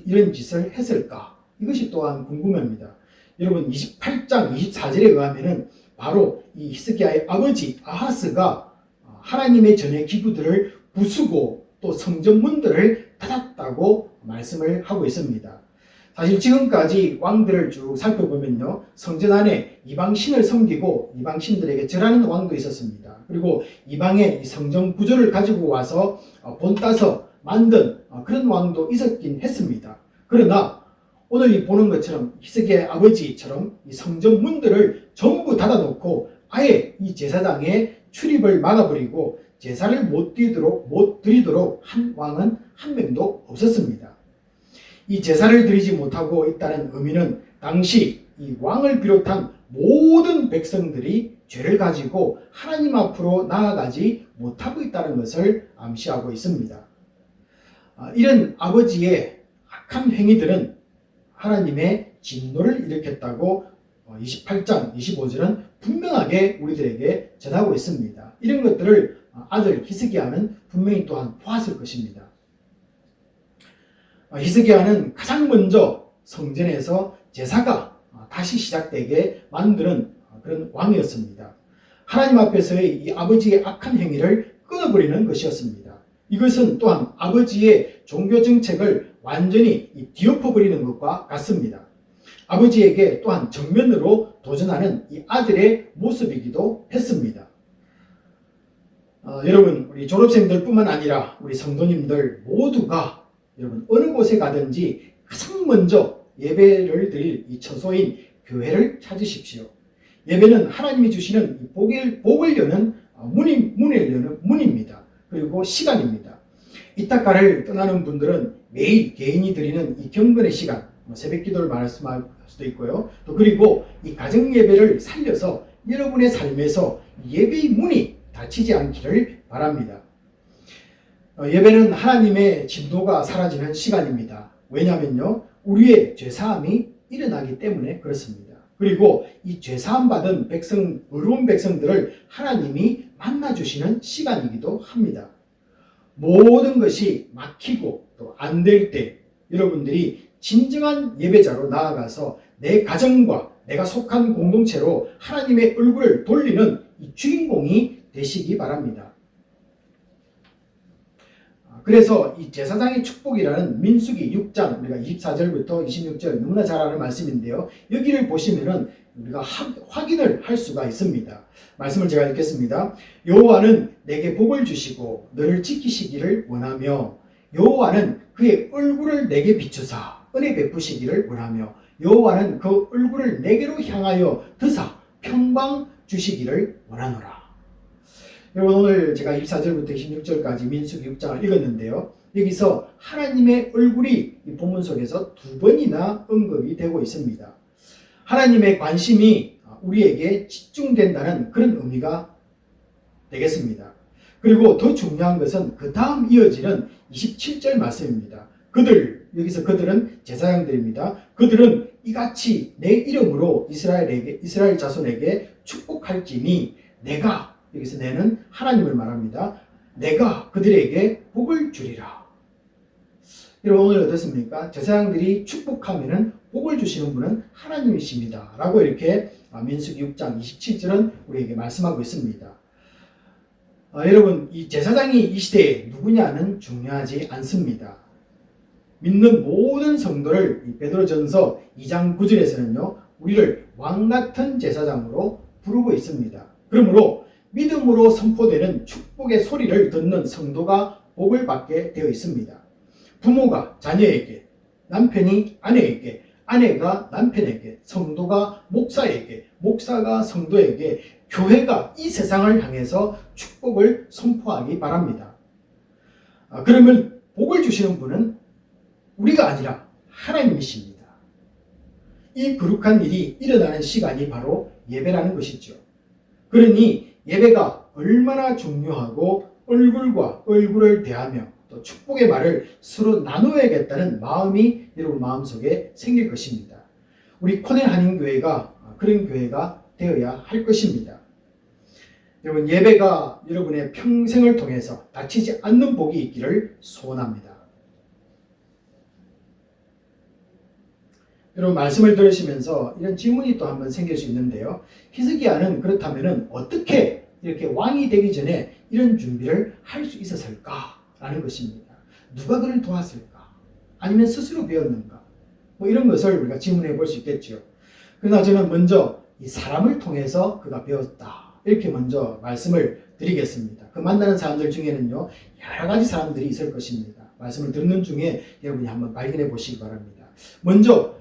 F: 이런 짓을 했을까? 이것이 또한 궁금합니다. 여러분, 28장 24절에 의하면은 바로 이 히스기야의 아버지 아하스가 하나님의 전의 기구들을 부수고 또 성전 문들을 닫았다고 말씀을 하고 있습니다. 사실 지금까지 왕들을 쭉 살펴보면요, 성전 안에 이방신을 섬기고 이방신들에게 절하는 왕도 있었습니다. 그리고 이방의 성전 구조를 가지고 와서 본따서 만든 그런 왕도 있었긴 했습니다. 그러나 오늘 이 보는 것처럼 히스기야의 아버지처럼 이 성전 문들을 전부 닫아놓고 아예 이 제사장의 출입을 막아버리고 제사를 못 드리도록 한 왕은 한 명도 없었습니다. 이 제사를 드리지 못하고 있다는 의미는 당시 이 왕을 비롯한 모든 백성들이 죄를 가지고 하나님 앞으로 나아가지 못하고 있다는 것을 암시하고 있습니다. 이런 아버지의 악한 행위들은 하나님의 진노를 일으켰다고 28장 25절은 분명하게 우리들에게 전하고 있습니다. 이런 것들을 아들 히스기야는 분명히 또한 보았을 것입니다. 히스기야는 가장 먼저 성전에서 제사가 다시 시작되게 만드는 그런 왕이었습니다. 하나님 앞에서의 이 아버지의 악한 행위를 끊어버리는 것이었습니다. 이것은 또한 아버지의 종교 정책을 완전히 뒤엎어버리는 것과 같습니다. 아버지에게 또한 정면으로 도전하는 이 아들의 모습이기도 했습니다. 여러분, 우리 졸업생들 뿐만 아니라 우리 성도님들 모두가 여러분 어느 곳에 가든지 가장 먼저 예배를 드릴 이 처소인 교회를 찾으십시오. 예배는 하나님이 주시는 복을 여는 문을 여는 문입니다. 그리고 시간입니다. 이따가를 떠나는 분들은 매일 개인이 드리는 이 경건의 시간, 새벽 기도를 말씀할 수도 있고요. 또 그리고 이 가정 예배를 살려서 여러분의 삶에서 예배의 문이 닫히지 않기를 바랍니다. 예배는 하나님의 진노가 사라지는 시간입니다. 왜냐하면요, 우리의 죄사함이 일어나기 때문에 그렇습니다. 그리고 이 죄사함 받은 백성, 의로운 백성들을 하나님이 만나주시는 시간이기도 합니다. 모든 것이 막히고 또 안 될 때 여러분들이 진정한 예배자로 나아가서 내 가정과 내가 속한 공동체로 하나님의 얼굴을 돌리는 이 주인공이 되시기 바랍니다. 그래서 이 제사장의 축복이라는 민수기 6장 우리가 24절부터 26절 너무나 잘 아는 말씀인데요. 여기를 보시면은 우리가 확인을 할 수가 있습니다. 말씀을 제가 읽겠습니다. 여호와는 내게 복을 주시고 너를 지키시기를 원하며 여호와는 그의 얼굴을 내게 비추사 은혜 베푸시기를 원하며 여호와는 그 얼굴을 내게로 향하여 드사 평강 주시기를 원하노라. 여러분, 오늘 제가 24절부터 26절까지 민수기 6장을 읽었는데요. 여기서 하나님의 얼굴이 이 본문 속에서 두 번이나 언급이 되고 있습니다. 하나님의 관심이 우리에게 집중된다는 그런 의미가 되겠습니다. 그리고 더 중요한 것은 그 다음 이어지는 27절 말씀입니다. 여기서 그들은 제사장들입니다. 그들은 이같이 내 이름으로 이스라엘 자손에게 축복할지니 내가, 여기서 내는 하나님을 말합니다. 내가 그들에게 복을 주리라. 여러분 오늘 어떻습니까? 제사장들이 축복하면은 복을 주시는 분은 하나님이십니다. 라고 이렇게 민수기 6장 27절은 우리에게 말씀하고 있습니다. 여러분 이 제사장이 이 시대에 누구냐는 중요하지 않습니다. 믿는 모든 성도를 이 베드로전서 2장 9절에서는요. 우리를 왕같은 제사장으로 부르고 있습니다. 그러므로 믿음으로 선포되는 축복의 소리를 듣는 성도가 복을 받게 되어 있습니다. 부모가 자녀에게, 남편이 아내에게, 아내가 남편에게, 성도가 목사에게, 목사가 성도에게, 교회가 이 세상을 향해서 축복을 선포하기 바랍니다. 그러면 복을 주시는 분은 우리가 아니라 하나님이십니다. 이 거룩한 일이 일어나는 시간이 바로 예배라는 것이죠. 그러니 예배가 얼마나 중요하고 얼굴과 얼굴을 대하며 또 축복의 말을 서로 나누어야겠다는 마음이 여러분 마음속에 생길 것입니다. 우리 코넬 한인교회가 그런 교회가 되어야 할 것입니다. 여러분 예배가 여러분의 평생을 통해서 다치지 않는 복이 있기를 소원합니다. 여러분 말씀을 들으시면서 이런 질문이 또 한번 생길 수 있는데요. 히스기야는 그렇다면 어떻게 이렇게 왕이 되기 전에 이런 준비를 할 수 있었을까라는 것입니다. 누가 그를 도왔을까? 아니면 스스로 배웠는가? 뭐 이런 것을 우리가 질문해 볼 수 있겠죠. 그러나 저는 먼저 이 사람을 통해서 그가 배웠다. 이렇게 먼저 말씀을 드리겠습니다. 그 만나는 사람들 중에는요. 여러 가지 사람들이 있을 것입니다. 말씀을 듣는 중에 여러분이 한번 발견해 보시기 바랍니다. 먼저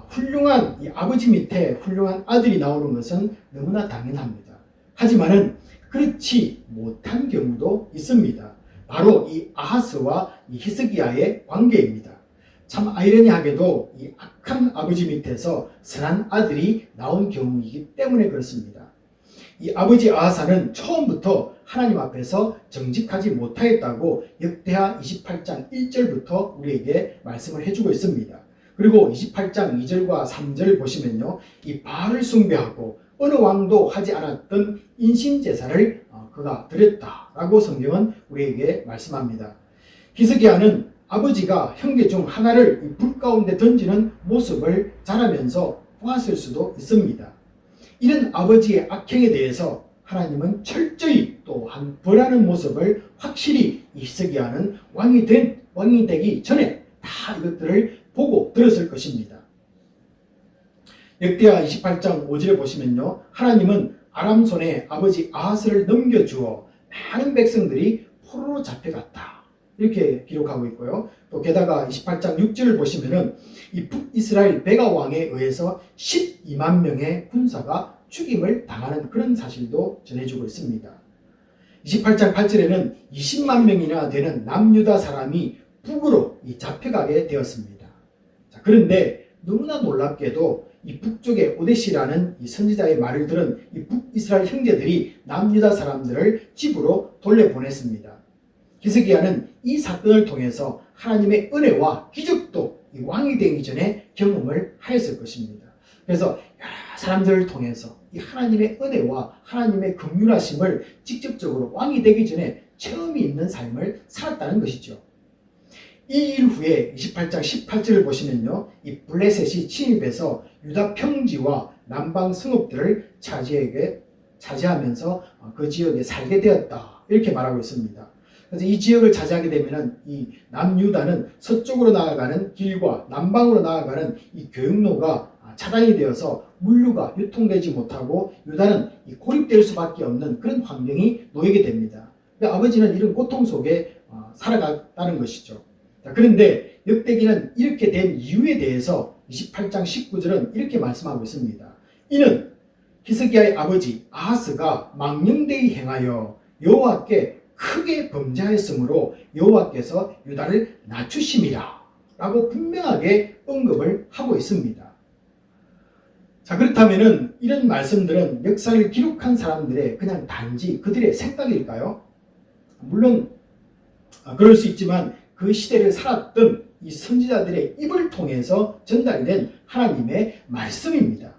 F: 훌륭한 이 아버지 밑에 훌륭한 아들이 나오는 것은 너무나 당연합니다. 하지만은 그렇지 못한 경우도 있습니다. 바로 이 아하스와 이 히스기야의 관계입니다. 참 아이러니하게도 이 악한 아버지 밑에서 선한 아들이 나온 경우이기 때문에 그렇습니다. 이 아버지 아하사는 처음부터 하나님 앞에서 정직하지 못하였다고 역대하 28장 1절부터 우리에게 말씀을 해주고 있습니다. 그리고 28장 2절과 3절을 보시면요. 이 바알을 숭배하고 어느 왕도 하지 않았던 인신제사를 그가 드렸다라고 성경은 우리에게 말씀합니다. 히스기야는 아버지가 형제 중 하나를 불 가운데 던지는 모습을 자라면서 보았을 수도 있습니다. 이런 아버지의 악행에 대해서 하나님은 철저히 또한 벌하는 모습을 확실히 히스기야는 왕이 되기 전에 다 이것들을 보고 들었을 것입니다. 역대하 28장 5절에 보시면요. 하나님은 아람 손에 아버지 아하스를 넘겨주어 많은 백성들이 포로로 잡혀갔다. 이렇게 기록하고 있고요. 또 게다가 28장 6절을 보시면은 이 북이스라엘 베가 왕에 의해서 12만 명의 군사가 죽임을 당하는 그런 사실도 전해주고 있습니다. 28장 8절에는 20만 명이나 되는 남유다 사람이 북으로 잡혀가게 되었습니다. 자, 그런데 너무나 놀랍게도 이 북쪽의 오데시라는 이 선지자의 말을 들은 이 북이스라엘 형제들이 남유다 사람들을 집으로 돌려보냈습니다. 히스기야는 이 사건을 통해서 하나님의 은혜와 기적도 이 왕이 되기 전에 경험을 하였을 것입니다. 그래서 여러 사람들을 통해서 이 하나님의 은혜와 하나님의 긍휼하심을 직접적으로 왕이 되기 전에 체험이 있는 삶을 살았다는 것이죠. 이 일 후에 28장 18절을 보시면요. 이 블레셋이 침입해서 유다 평지와 남방 성읍들을 차지하면서 그 지역에 살게 되었다. 이렇게 말하고 있습니다. 그래서 이 지역을 차지하게 되면은 이 남유다는 서쪽으로 나아가는 길과 남방으로 나아가는 이 교육로가 차단이 되어서 물류가 유통되지 못하고 유다는 고립될 수밖에 없는 그런 환경이 놓이게 됩니다. 아버지는 이런 고통 속에 살아갔다는 것이죠. 그런데 역대기는 이렇게 된 이유에 대해서 28장 19절은 이렇게 말씀하고 있습니다. 이는 히스기야의 아버지 아하스가 망령되이 행하여 여호와께 크게 범죄하였으므로 여호와께서 유다를 낮추심이라 라고 분명하게 언급을 하고 있습니다. 자, 그렇다면은 이런 말씀들은 역사를 기록한 사람들의 그냥 단지 그들의 생각일까요? 물론 그럴 수 있지만 그 시대를 살았던 이 선지자들의 입을 통해서 전달된 하나님의 말씀입니다.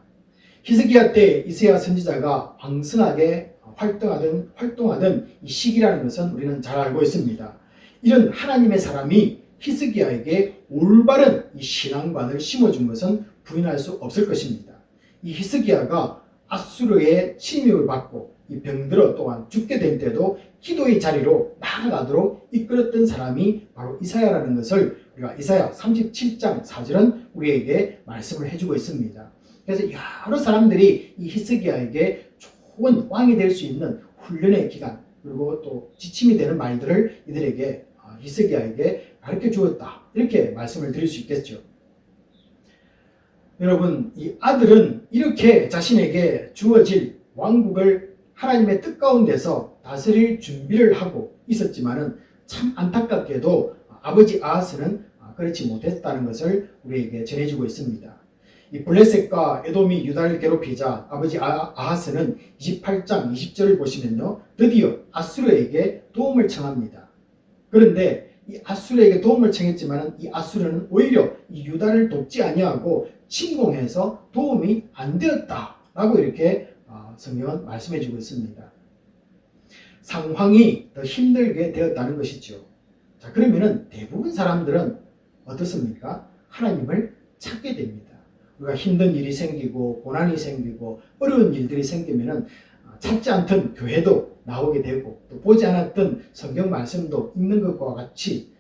F: 히스기야 때 이사야 선지자가 왕성하게 활동하던 이 시기라는 것은 우리는 잘 알고 있습니다. 이런 하나님의 사람이 히스기야에게 올바른 이 신앙관을 심어준 것은 부인할 수 없을 것입니다. 이 히스기야가 아수르의 침입을 받고 이 병들어 또한 죽게 될 때도 기도의 자리로 나아가도록 이끌었던 사람이 바로 이사야라는 것을 우리가 이사야 37장 4절은 우리에게 말씀을 해주고 있습니다. 그래서 여러 사람들이 이 히스기야에게 좋은 왕이 될 수 있는 훈련의 기간 그리고 또 지침이 되는 말들을 이들에게 히스기야에게 가르쳐 주었다. 이렇게 말씀을 드릴 수 있겠죠. 여러분, 이 아들은 이렇게 자신에게 주어질 왕국을 하나님의 뜻 가운데서 다스릴 준비를 하고 있었지만은 참 안타깝게도 아버지 아하스는 그렇지 못했다는 것을 우리에게 전해주고 있습니다. 이 블레셋과 에돔이 유다를 괴롭히자 아버지 아하스는 28장 20절을 보시면요, 드디어 아수르에게 도움을 청합니다. 그런데 이 아수르에게 도움을 청했지만 이 아수르는 오히려 이 유다를 돕지 아니하고 침공해서 도움이 안 되었다라고 이렇게 성경은 말씀해주고 있습니다. 상황이 더 힘들게 되었다는 것이죠. 자, 그러면은 대부분 사람들은 어떻습니까? 하나님을 찾게 됩니다. 우리가 힘든 일이 생기고 고난이 생기고 어려운 일들이 생기면은 찾지 않던 교회도 나오게 되고 또 보지 않았던 성경 말씀도 읽는 것과 같이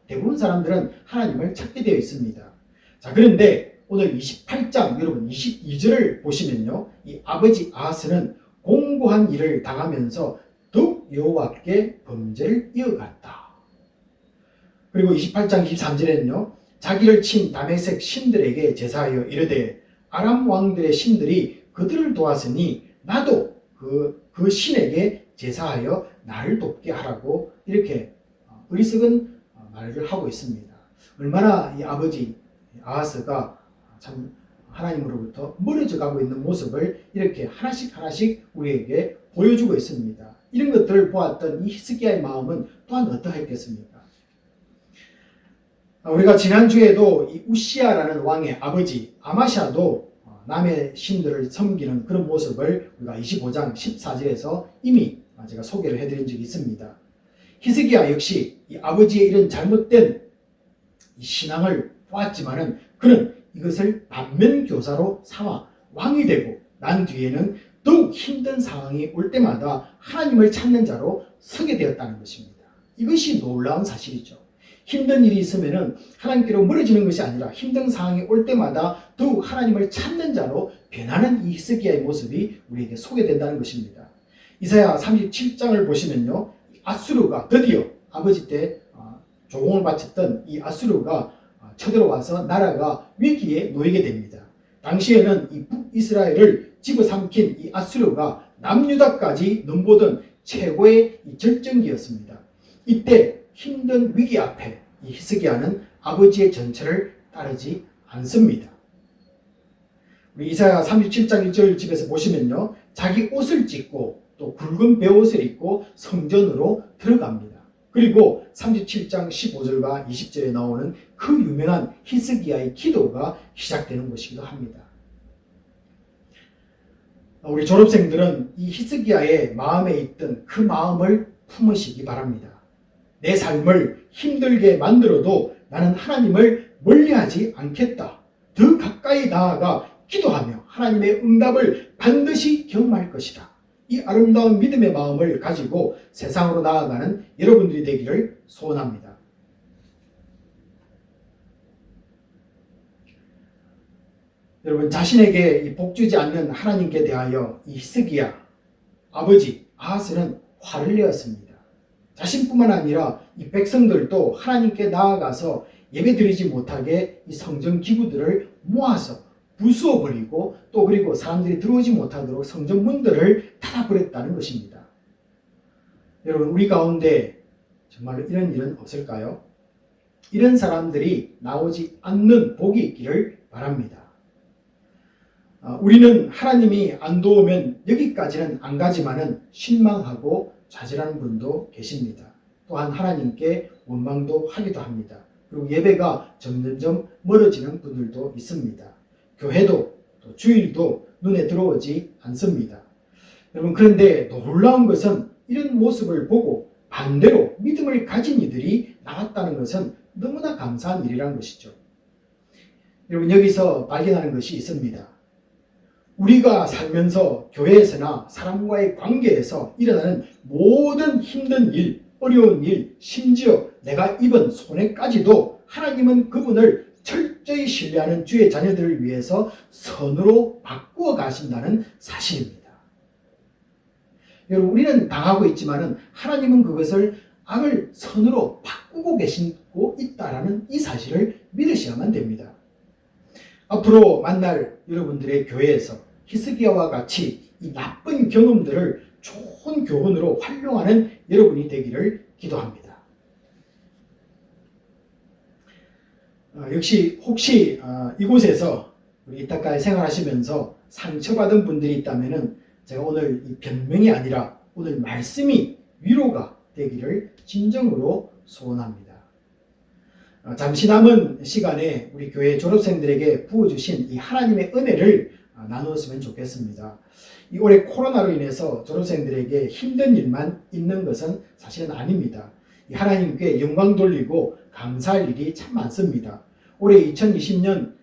F: 대부분 사람들은 하나님을 찾게 되어 있습니다. 자, 그런데 오늘 28장 여러분 22절을 보시면요, 이 아버지 아하스는 공고한 일을 당하면서 더욱 여호와께 범죄를 이어갔다. 그리고 28장 23절에는요, 자기를 친 다메섹 신들에게 제사하여 이르되 아람 왕들의 신들이 그들을 도왔으니 나도 그 신에게 제사하여 나를 돕게 하라고 이렇게 어리석은 말을 하고 있습니다. 얼마나 이 아버지 아하스가 참 하나님으로부터 멀어져 가고 있는 모습을 이렇게 하나씩 우리에게 보여주고 있습니다. 이런 것들을 보았던 이 히스기야의 마음은 또한 어떠했겠습니까? 우리가 지난주에도 이 우시야라는 왕의 아버지 아마샤도 남의 신들을 섬기는 그런 모습을 우리가 25장 14절에서 이미 제가 소개를 해드린 적이 있습니다. 히스기야 역시 이 아버지의 이런 잘못된 신앙을 보았지만은 그는 이것을 반면교사로 삼아 왕이 되고 난 뒤에는 더욱 힘든 상황이 올 때마다 하나님을 찾는 자로 서게 되었다는 것입니다. 이것이 놀라운 사실이죠. 힘든 일이 있으면은 하나님께로 멀어지는 것이 아니라 힘든 상황이 올 때마다 더욱 하나님을 찾는 자로 변하는 이 히스기야의 모습이 우리에게 소개된다는 것입니다. 이사야 37장을 보시면요, 아수르가 드디어 아버지 때 조공을 바쳤던 이 아수르가 쳐들어와서 나라가 위기에 놓이게 됩니다. 당시에는 이 북이스라엘을 집어삼킨 이 아수르가 남유다까지 넘보던 최고의 절정기였습니다. 이때 힘든 위기 앞에 이 히스기야는 아버지의 전철을 따르지 않습니다. 우리 이사야 37장 1절 집에서 보시면요, 자기 옷을 찢고 또 굵은 베옷을 입고 성전으로 들어갑니다. 그리고 37장 15절과 20절에 나오는 그 유명한 히스기야의 기도가 시작되는 것이기도 합니다. 우리 졸업생들은 이 히스기야의 마음에 있던 그 마음을 품으시기 바랍니다. 내 삶을 힘들게 만들어도 나는 하나님을 멀리하지 않겠다. 더 가까이 나아가 기도하며 하나님의 응답을 반드시 경험할 것이다. 이 아름다운 믿음의 마음을 가지고 세상으로 나아가는 여러분들이 되기를 소원합니다. 여러분, 자신에게 복주지 않는 하나님께 대하여 이 히스기야 아버지 아하스는 화를 내었습니다. 자신뿐만 아니라 이 백성들도 하나님께 나아가서 예배드리지 못하게 이 성전 기구들을 모아서 부수어버리고 또 그리고 사람들이 들어오지 못하도록 성전 문들을 닫아버렸다는 것입니다. 여러분, 우리 가운데 정말로 이런 일은 없을까요? 이런 사람들이 나오지 않는 복이 있기를 바랍니다. 우리는 하나님이 안 도우면 여기까지는 안 가지만은 실망하고 좌절하는 분도 계십니다. 또한 하나님께 원망도 하기도 합니다. 그리고 예배가 점점점 멀어지는 분들도 있습니다. 교회도 또 주일도 눈에 들어오지 않습니다. 여러분, 그런데 놀라운 것은 이런 모습을 보고 반대로 믿음을 가진 이들이 나왔다는 것은 너무나 감사한 일이라는 것이죠. 여러분, 여기서 발견하는 것이 있습니다. 우리가 살면서 교회에서나 사람과의 관계에서 일어나는 모든 힘든 일, 어려운 일, 심지어 내가 입은 손해까지도 하나님은 그분을 철저히 신뢰하는 주의 자녀들을 위해서 선으로 바꾸어 가신다는 사실입니다. 여러분, 우리는 당하고 있지만은 하나님은 그것을 악을 선으로 바꾸고 계시고 있다라는 이 사실을 믿으셔야만 됩니다. 앞으로 만날 여러분들의 교회에서 히스기야와 같이 이 나쁜 경험들을 좋은 교훈으로 활용하는 여러분이 되기를 기도합니다. 역시 혹시 이곳에서 우리 이따까지 생활하시면서 상처받은 분들이 있다면 제가 오늘 이 변명이 아니라 오늘 말씀이 위로가 되기를 진정으로 소원합니다. 잠시 남은 시간에 우리 교회 졸업생들에게 부어주신 이 하나님의 은혜를 나누었으면 좋겠습니다. 이 올해 코로나로 인해서 졸업생들에게 힘든 일만 있는 것은 사실은 아닙니다. 이 하나님께 영광 돌리고 감사할 일이 참 많습니다. 올해 2020년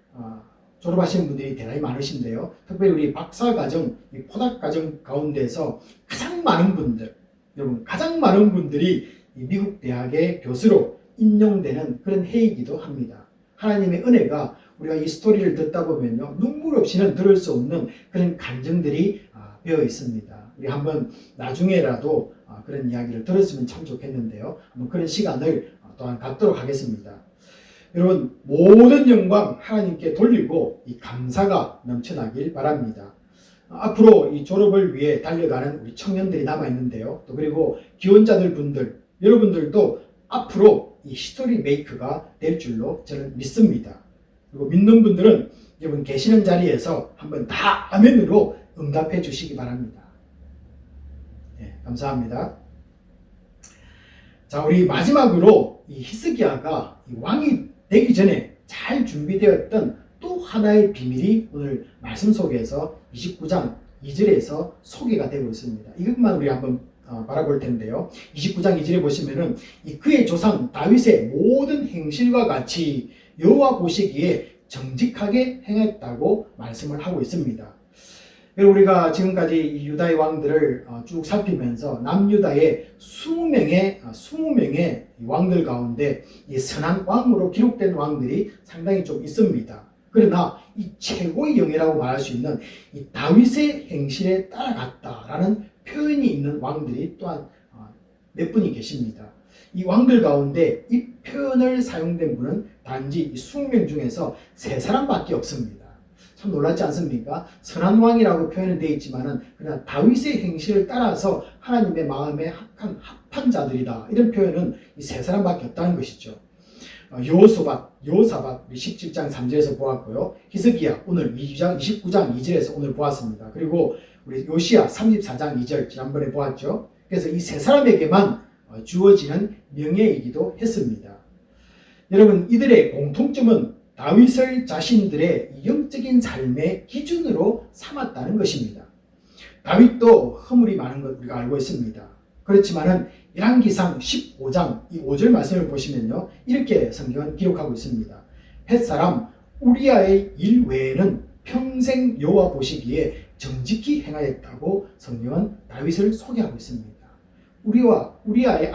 F: 졸업하신 분들이 대단히 많으신데요. 특별히 우리 박사과정, 포닥과정 가운데서 가장 많은 분들, 여러분 가장 많은 분들이 이 미국 대학의 교수로 인용되는 그런 해이기도 합니다. 하나님의 은혜가 우리가 이 스토리를 듣다 보면요, 눈물 없이는 들을 수 없는 그런 감정들이 배어 있습니다. 우리 한번 나중에라도 그런 이야기를 들었으면 참 좋겠는데요. 한번 그런 시간을 또한 갖도록 하겠습니다. 여러분, 모든 영광 하나님께 돌리고 이 감사가 넘쳐나길 바랍니다. 앞으로 이 졸업을 위해 달려가는 우리 청년들이 남아있는데요. 또 그리고 기혼자들 분들, 여러분들도 앞으로 이 히스토리 메이커가 될 줄로 저는 믿습니다. 그리고 믿는 분들은 여러분 계시는 자리에서 한번 다 아멘으로 응답해 주시기 바랍니다. 네, 감사합니다. 자, 우리 마지막으로 이 히스기야가 이 왕이 되기 전에 잘 준비되었던 또 하나의 비밀이 오늘 말씀 속에서 29장 2절에서 소개가 되고 있습니다. 이것만 우리 한번 바라볼 텐데요. 29장 2절에 보시면은 이 그의 조상 다윗의 모든 행실과 같이 여호와 보시기에 정직하게 행했다고 말씀을 하고 있습니다. 여러분, 우리가 지금까지 이 유다의 왕들을 쭉 살피면서 남유다의 20명의 왕들 가운데 이 선한 왕으로 기록된 왕들이 상당히 좀 있습니다. 그러나 이 최고의 영예라고 말할 수 있는 이 다윗의 행실에 따라갔다라는 표현이 있는 왕들이 또한 몇 분이 계십니다. 이 왕들 가운데 이 표현을 사용된 분은 단지 20명 중에서 3사람밖에 없습니다. 참 놀랍지 않습니까? 선한 왕이라고 표현은 되어 있지만은 그냥 다윗의 행실을 따라서 하나님의 마음에 합한 자들이다, 이런 표현은 이 3사람밖에 없다는 것이죠. 여호사밧 우리 17장 3절에서 보았고요. 히스기야 오늘 29장 2절에서 오늘 보았습니다. 그리고 우리 요시야 34장 2절 지난번에 보았죠. 그래서 이 3사람에게만 주어지는 명예이기도 했습니다. 여러분, 이들의 공통점은 다윗을 자신들의 영적인 삶의 기준으로 삼았다는 것입니다. 다윗도 허물이 많은 것 우리가 알고 있습니다. 그렇지만은 열왕기상 15장 이 5절 말씀을 보시면요, 이렇게 성경은 기록하고 있습니다. 햇사람 우리아의 일 외에는 평생 여호와 보시기에 정직히 행하였다고 성경은 다윗을 소개하고 있습니다. 우리아의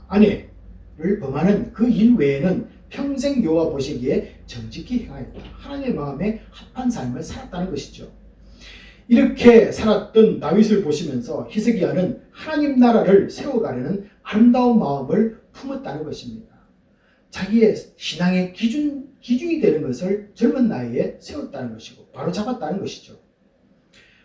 F: 아내를 범하는 그 일 외에는 평생 여호와 보시기에 정직히 행하였다. 하나님의 마음에 합한 삶을 살았다는 것이죠. 이렇게 살았던 다윗을 보시면서 히스기야는 하나님 나라를 세워가려는 아름다운 마음을 품었다는 것입니다. 자기의 신앙의 기준이 되는 것을 젊은 나이에 세웠다는 것이고 바로 잡았다는 것이죠.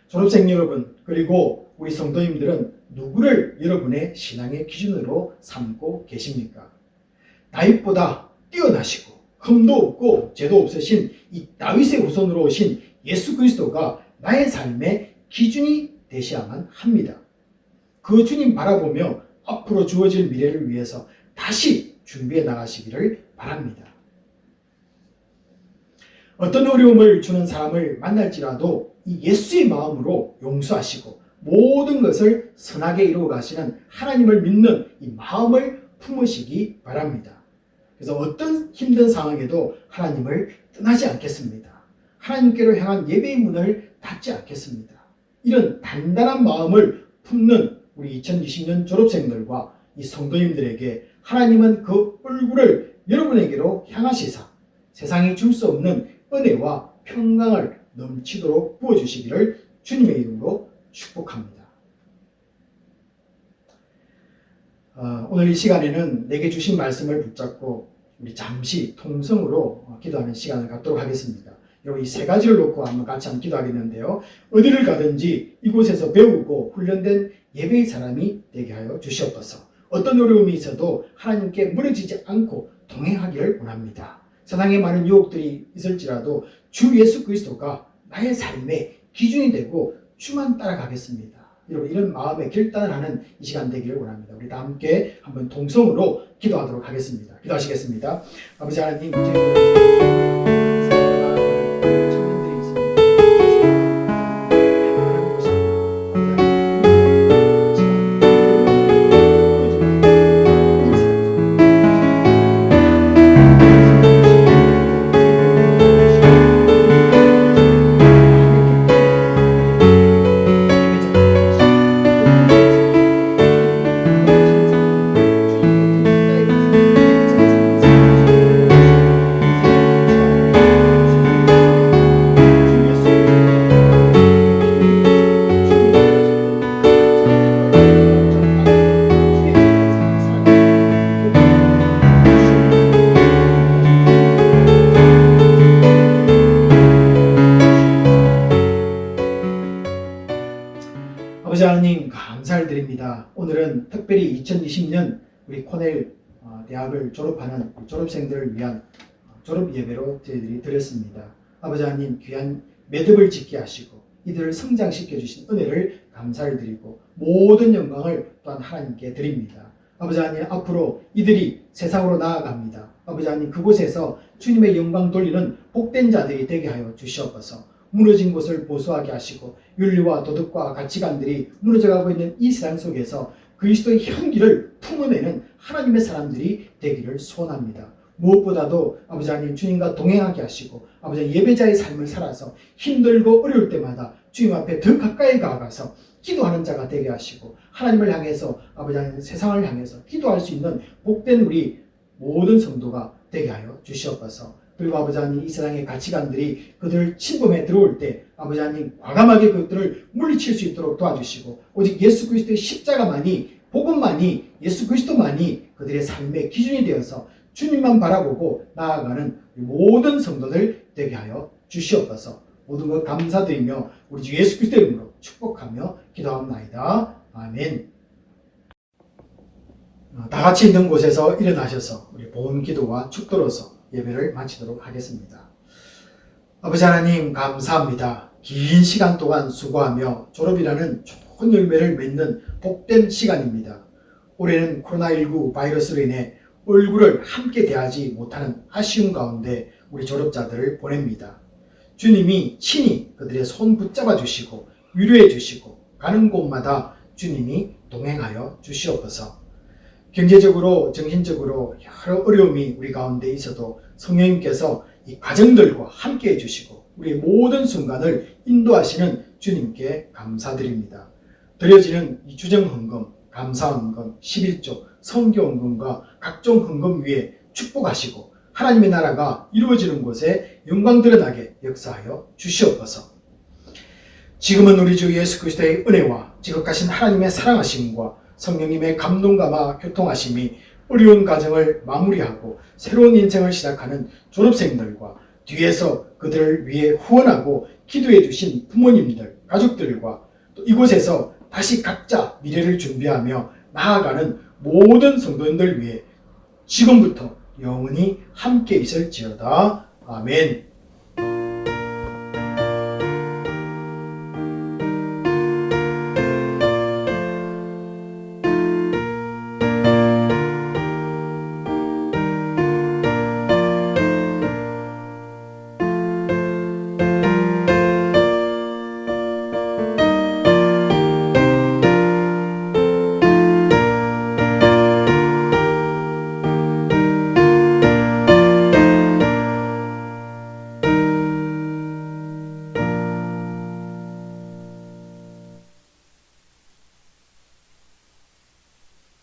F: 졸업생 여러분, 그리고 우리 성도님들은 누구를 여러분의 신앙의 기준으로 삼고 계십니까? 다윗보다 뛰어나시고 흠도 없고 죄도 없으신 이 다윗의 후손으로 오신 예수 그리스도가 나의 삶의 기준이 되셔야만 합니다. 그 주님 바라보며 앞으로 주어질 미래를 위해서 다시 준비해 나가시기를 바랍니다. 어떤 어려움을 주는 사람을 만날지라도 이 예수의 마음으로 용서하시고 모든 것을 선하게 이루어 가시는 하나님을 믿는 이 마음을 품으시기 바랍니다. 그래서 어떤 힘든 상황에도 하나님을 떠나지 않겠습니다. 하나님께로 향한 예배의 문을 닫지 않겠습니다. 이런 단단한 마음을 품는 우리 2020년 졸업생들과 이 성도님들에게 하나님은 그 얼굴을 여러분에게로 향하시사 세상이 줄 수 없는 은혜와 평강을 넘치도록 부어주시기를 주님의 이름으로 축복합니다. 오늘 이 시간에는 내게 주신 말씀을 붙잡고 우리 잠시 통성으로 기도하는 시간을 갖도록 하겠습니다. 여러분 이 세 가지를 놓고 한번 같이 한번 기도하겠는데요. 어디를 가든지 이곳에서 배우고 훈련된 예배의 사람이 되게 하여 주시옵소서. 어떤 어려움이 있어도 하나님께 무너지지 않고 동행하기를 원합니다. 세상에 많은 유혹들이 있을지라도 주 예수 그리스도가 나의 삶의 기준이 되고 주만 따라가겠습니다. 여러분 이런 마음의 결단을 하는 이 시간 되기를 원합니다. 우리 다 함께 한번 동성으로 기도하도록 하겠습니다. 기도하시겠습니다. 아버지 하나님 아버지 하나님 감사를 드립니다. 오늘은 특별히 2020년 우리 코넬 대학을 졸업하는 졸업생들을 위한 졸업 예배로 저희들이 드렸습니다. 아버지 하나님 귀한 매듭을 짓게 하시고 이들을 성장시켜 주신 은혜를 감사를 드리고 모든 영광을 또한 하나님께 드립니다. 아버지 하나님 앞으로 이들이 세상으로 나아갑니다. 아버지 하나님 그곳에서 주님의 영광 돌리는 복된 자들이 되게 하여 주시옵소서. 무너진 곳을 보수하게 하시고 윤리와 도덕과 가치관들이 무너져가고 있는 이 세상 속에서 그리스도의 향기를 품어내는 하나님의 사람들이 되기를 소원합니다. 무엇보다도 아버지 하나님 주님과 동행하게 하시고 아버지 예배자의 삶을 살아서 힘들고 어려울 때마다 주님 앞에 더 가까이 가서 기도하는 자가 되게 하시고 하나님을 향해서 아버지 하나님 세상을 향해서 기도할 수 있는 복된 우리 모든 성도가 되게 하여 주시옵소서. 그리고 아버지 하나님 이 세상의 가치관들이 그들을 침범해 들어올 때 아버지 하나님 과감하게 그것들을 물리칠 수 있도록 도와주시고 오직 예수 그리스도의 십자가만이 복음만이 예수 그리스도만이 그들의 삶의 기준이 되어서 주님만 바라보고 나아가는 모든 성도들 되게 하여 주시옵소서. 모든 것 감사드리며 우리 주 예수 그리스도의 이름으로 축복하며 기도합니다. 아멘. 다 같이 있는 곳에서 일어나셔서 우리 보험 기도와 축도로서 예배를 마치도록 하겠습니다. 아버지 하나님 감사합니다. 긴 시간 동안 수고하며 졸업이라는 좋은 열매를 맺는 복된 시간입니다. 올해는 코로나19 바이러스로 인해 얼굴을 함께 대하지 못하는 아쉬움 가운데 우리 졸업자들을 보냅니다. 주님이 친히 그들의 손 붙잡아 주시고 위로해 주시고 가는 곳마다 주님이 동행하여 주시옵소서. 경제적으로 정신적으로 여러 어려움이 우리 가운데 있어도 성령님께서 이 가정들과 함께 해주시고 우리의 모든 순간을 인도하시는 주님께 감사드립니다. 드려지는 이 주정헌금, 감사헌금, 11조, 선교헌금과 각종 헌금 위에 축복하시고 하나님의 나라가 이루어지는 곳에 영광 드러나게 역사하여 주시옵소서. 지금은 우리 주 예수 그리스도의 은혜와 지극하신 하나님의 사랑하심과 성령님의 감동감화 교통하심이 어려운 가정을 마무리하고 새로운 인생을 시작하는 졸업생들과 뒤에서 그들을 위해 후원하고 기도해 주신 부모님들, 가족들과 또 이곳에서 다시 각자 미래를 준비하며 나아가는 모든 성도님들 위해 지금부터 영원히 함께 있을지어다. 아멘.